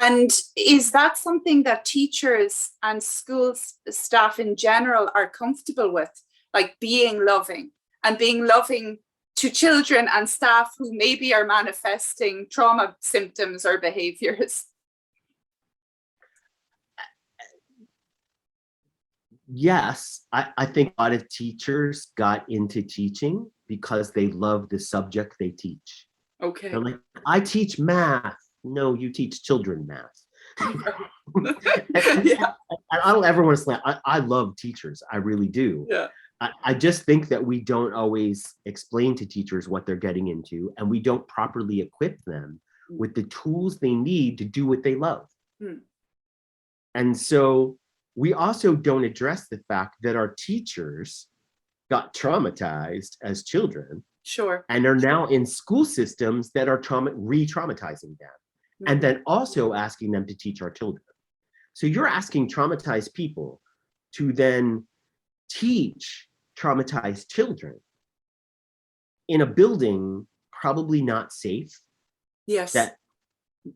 And is that something that teachers and school staff in general are comfortable with, like being loving and being loving to children and staff who maybe are manifesting trauma symptoms or behaviors? Yes, I think a lot of teachers got into teaching because they love the subject they teach. Okay. They're like, I teach math. No, you teach children math. And I don't ever want to slam. I love teachers. I really do. Yeah. I just think that we don't always explain to teachers what they're getting into, and we don't properly equip them with the tools they need to do what they love. And so we also don't address the fact that our teachers got traumatized as children. Sure. And are now in school systems that are re-traumatizing them. And then also asking them to teach our children. So you're asking traumatized people to then teach traumatized children in a building probably not safe. Yes. That,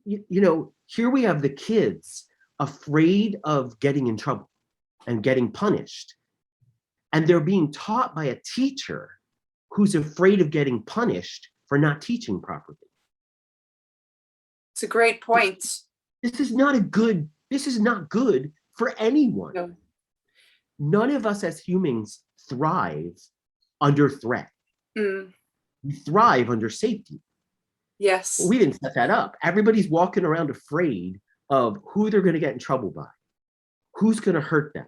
you know, here we have the kids afraid of getting in trouble and getting punished. And they're being taught by a teacher who's afraid of getting punished for not teaching properly. It's a great point. This is not good for anyone. No. None of us as humans thrive under threat. We thrive under safety. Yes. But we didn't set that up. Everybody's walking around afraid of who they're going to get in trouble by, who's going to hurt them,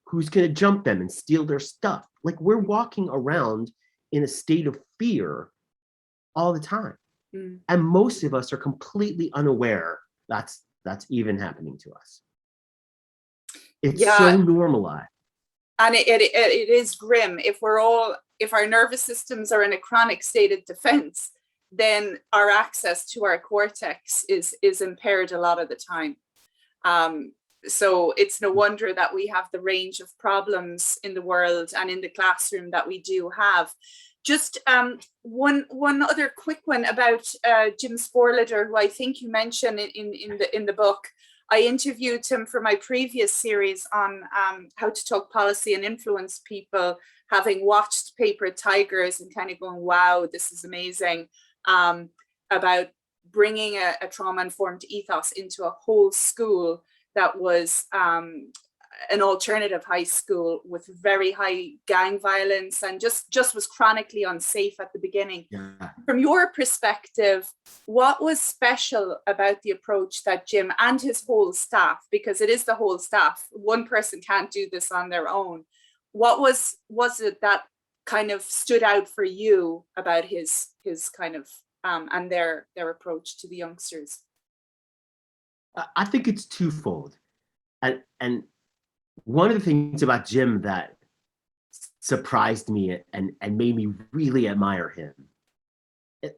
who's going to jump them and steal their stuff. Like, we're walking around in a state of fear all the time. And most of us are completely unaware that's even happening to us. It's Yeah, so normalized. and it is grim. If our nervous systems are in a chronic state of defense, then our access to our cortex is impaired a lot of the time. Um, so it's no wonder that we have the range of problems in the world and in the classroom that we do have. Just one other quick one about Jim Sporleder, who I think you mentioned in the book. I interviewed him for my previous series on how to talk policy and influence people, having watched Paper Tigers and kind of going, wow, this is amazing, about bringing a trauma-informed ethos into a whole school that was an alternative high school with very high gang violence and just was chronically unsafe at the beginning. Yeah. From your perspective, what was special about the approach that Jim and his whole staff, because it is the whole staff, one person can't do this on their own, what was it that kind of stood out for you about his kind of and their approach to the youngsters? I think it's twofold. And one of the things about Jim that surprised me and made me really admire him,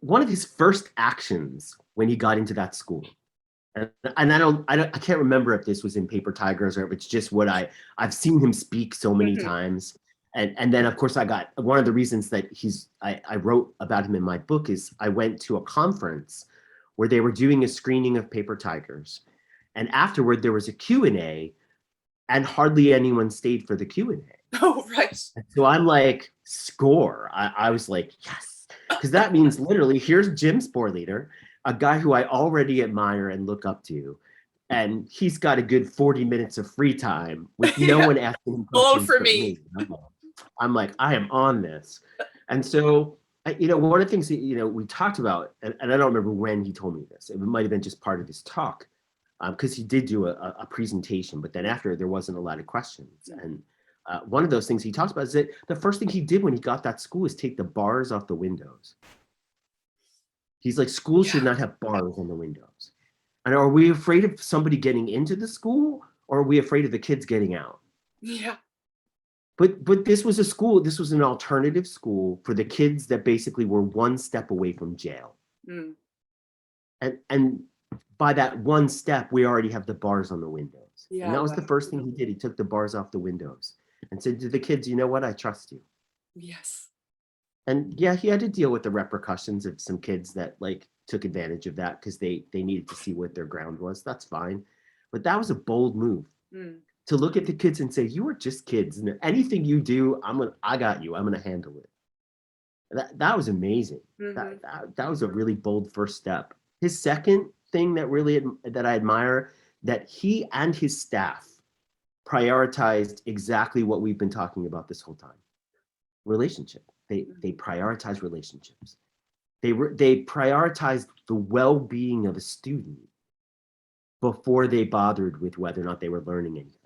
one of his first actions when he got into that school, and I can't remember if this was in Paper Tigers or if it's just what I've seen him speak so many times. And then of course I got one of the reasons that I wrote about him in my book is I went to a conference where they were doing a screening of Paper Tigers, and afterward there was a Q&A, and hardly anyone stayed for the Q&A. Oh, right. So I'm like, score. I was like, yes, because that means literally here's Jim Sporleder, a guy who I already admire and look up to, and he's got a good 40 minutes of free time with no one asking him All questions for but me. I'm like, I am on this. And so, one of the things that, we talked about, and I don't remember when he told me this, it might have been just part of his talk, because he did do a presentation, but then after there wasn't a lot of questions. And one of those things he talks about is that the first thing he did when he got that school is take the bars off the windows. He's like, schools should not have bars on the windows. And are we afraid of somebody getting into the school, or are we afraid of the kids getting out? Yeah. But this was a school, this was an alternative school for the kids that basically were one step away from jail. And by that one step, we already have the bars on the windows. Yeah, and that was the first thing he did. He took the bars off the windows and said to the kids, you know what? I trust you. Yes. And yeah, he had to deal with the repercussions of some kids that took advantage of that because they needed to see what their ground was. That's fine. But that was a bold move to look at the kids and say, you are just kids. And anything you do, I got you. I'm going to handle it. That was amazing. That was a really bold first step. His second thing that I admire, that he and his staff prioritized exactly what we've been talking about this whole time. Relationship. They prioritize relationships. They prioritized the well-being of a student before they bothered with whether or not they were learning anything.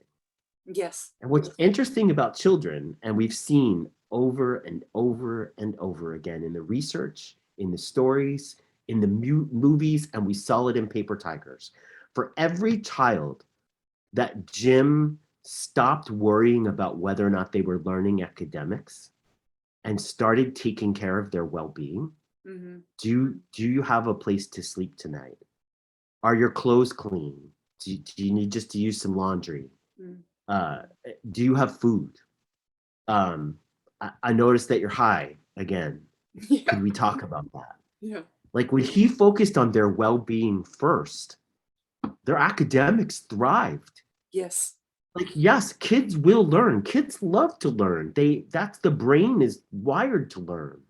Yes. And what's interesting about children, and we've seen over and over and over again in the research, in the stories, in the movies, and we saw it in Paper Tigers. For every child that Jim stopped worrying about whether or not they were learning academics and started taking care of their well-being, do you have a place to sleep tonight? Are your clothes clean? Do you need just to use some laundry? Do you have food? I noticed that you're high again. Yeah. Could we talk about that? Yeah. Like when he focused on their well-being first, their academics thrived. Yes. Like, yes, kids will learn. Kids love to learn. That's the brain is wired to learn.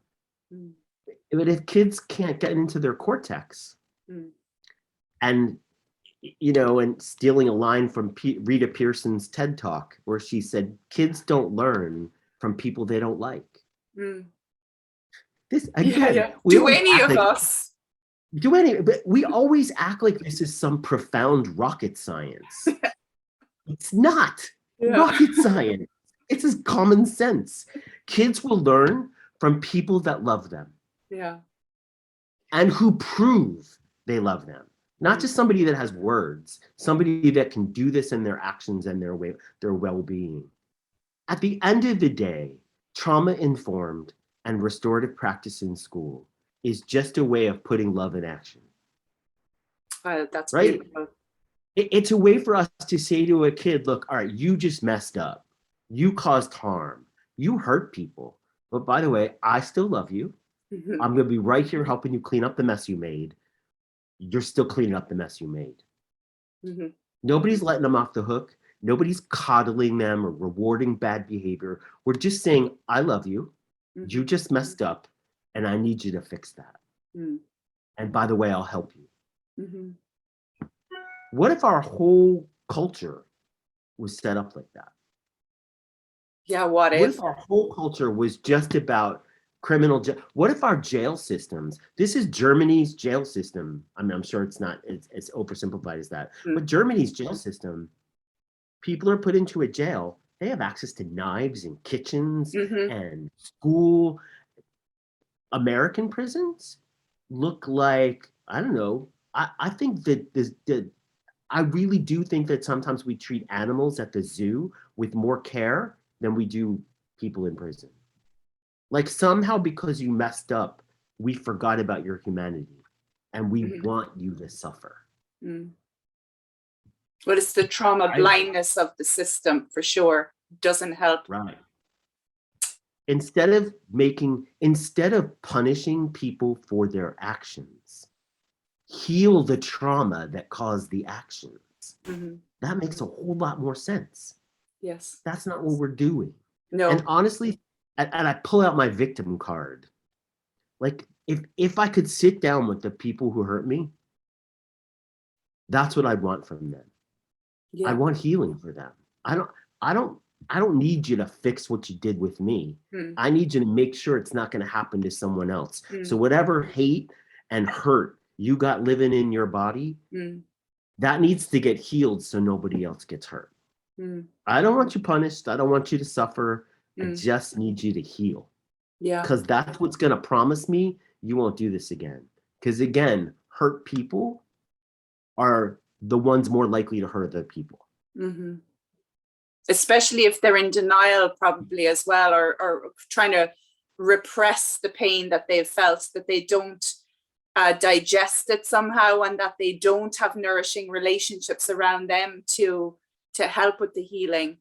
But if kids can't get into their cortex, and stealing a line from Rita Pearson's TED Talk, where she said, kids don't learn from people they don't like. This again, do any of us? But we always act like this is some profound rocket science. It's not rocket science. It's just common sense. Kids will learn from people that love them. Yeah. And who prove they love them. Not just somebody that has words, somebody that can do this in their actions and their well-being. At the end of the day, trauma-informed and restorative practice in school is just a way of putting love in action. That's right? beautiful. It's a way for us to say to a kid, look, all right, you just messed up. You caused harm. You hurt people. But by the way, I still love you. Mm-hmm. I'm going to be right here helping you clean up the mess you made. You're still cleaning up the mess you made. Mm-hmm. Nobody's letting them off the hook. Nobody's coddling them or rewarding bad behavior. We're just saying, I love you. Mm-hmm. You just messed up, and I need you to fix that. Mm-hmm. And by the way, I'll help you. Mm-hmm. What if our whole culture was set up like that? Yeah, what if our whole culture was just about what if our jail systems, this is Germany's jail system. I mean, I'm sure it's not as oversimplified as that, but Germany's jail system, people are put into a jail. They have access to knives and kitchens and school. American prisons look like, I don't know. I think that I really do think that sometimes we treat animals at the zoo with more care than we do people in prison. Like somehow because you messed up, we forgot about your humanity and we want you to suffer. But it's the trauma blindness of the system for sure. Doesn't help. Right. Instead of punishing people for their actions, heal the trauma that caused the actions. That makes a whole lot more sense. Yes. That's not what we're doing. No. And honestly, and I pull out my victim card. Like if I could sit down with the people who hurt me, that's what I want from them. Yeah. I want healing for them. I don't need you to fix what you did with me. I need you to make sure it's not going to happen to someone else. So whatever hate and hurt you got living in your body, that needs to get healed so nobody else gets hurt. I don't want you punished. I don't want you to suffer. I just need you to heal. Yeah. Because that's what's going to promise me you won't do this again. Because again, hurt people are the ones more likely to hurt other people. Especially if they're in denial probably as well, or trying to repress the pain that they've felt, that they don't digest it somehow, and that they don't have nourishing relationships around them to help with the healing.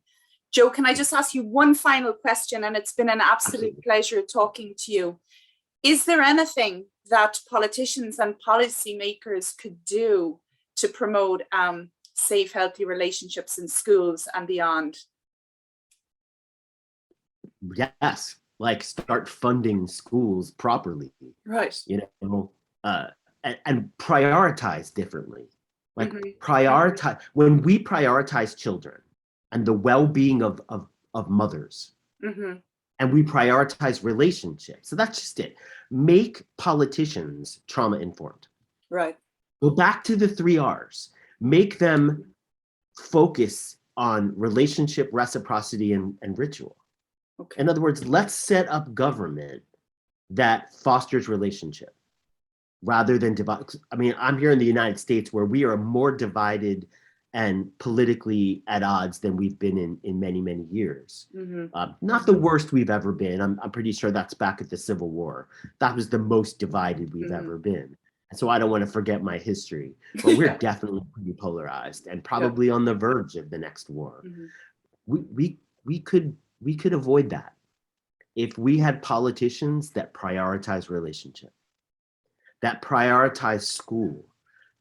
Joe, can I just ask you one final question? And it's been an absolute pleasure talking to you. Is there anything that politicians and policymakers could do to promote safe, healthy relationships in schools and beyond? Yes, like start funding schools properly. Right. You know, and prioritize differently. Like prioritize, when we prioritize children and the well-being of mothers, and we prioritize relationships. So that's just it. Make politicians trauma-informed. Right. Go back to the 3 R's. Make them focus on relationship, reciprocity, and ritual. Okay. In other words, let's set up government that fosters relationship rather than divide. I mean, I'm here in the United States where we are more divided and politically at odds than we've been in many, many years. Not the worst we've ever been. I'm pretty sure that's back at the Civil War. That was the most divided we've ever been. And so I don't want to forget my history, but we're definitely pretty polarized and probably on the verge of the next war. We could avoid that if we had politicians that prioritize relationship, that prioritize school,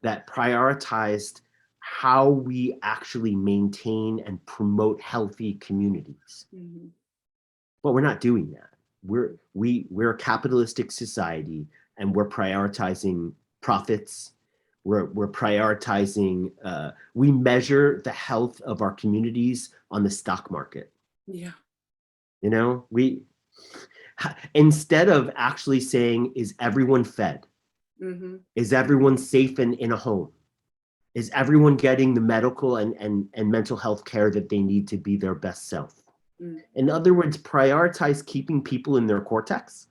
that prioritized how we actually maintain and promote healthy communities. But we're not doing that. We're a capitalistic society, and we're prioritizing profits. We're prioritizing. We measure the health of our communities on the stock market. Yeah. You know, instead of actually saying, is everyone fed? Is everyone safe in a home? Is everyone getting the medical and mental health care that they need to be their best self? In other words, prioritize keeping people in their cortex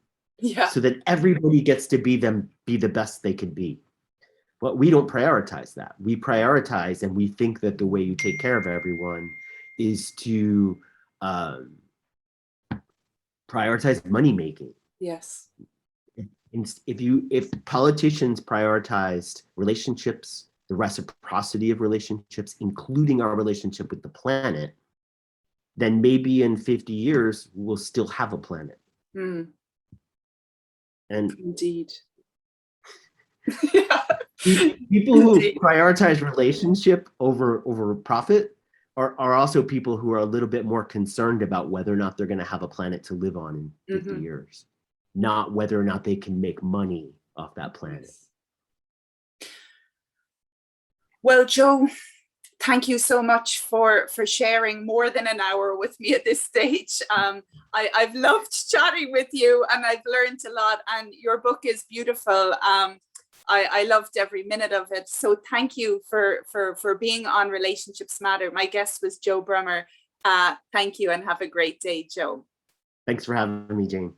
so that everybody gets to be the best they could be. But we don't prioritize that. We prioritize, and we think that the way you take care of everyone is to prioritize money making. Yes. If politicians prioritized relationships, the reciprocity of relationships, including our relationship with the planet, then maybe in 50 years we'll still have a planet. Mm. And indeed. Yeah. People who Indeed. prioritize relationship over profit are also people who are a little bit more concerned about whether or not they're going to have a planet to live on in 50 years, not whether or not they can make money off that planet. Yes. Well, Joe, thank you so much for sharing more than an hour with me at this stage. I've loved chatting with you, and I've learned a lot, and your book is beautiful. I loved every minute of it. So thank you for being on Relationships Matter. My guest was Joe Brummer. Thank you, and have a great day, Joe. Thanks for having me, Jane.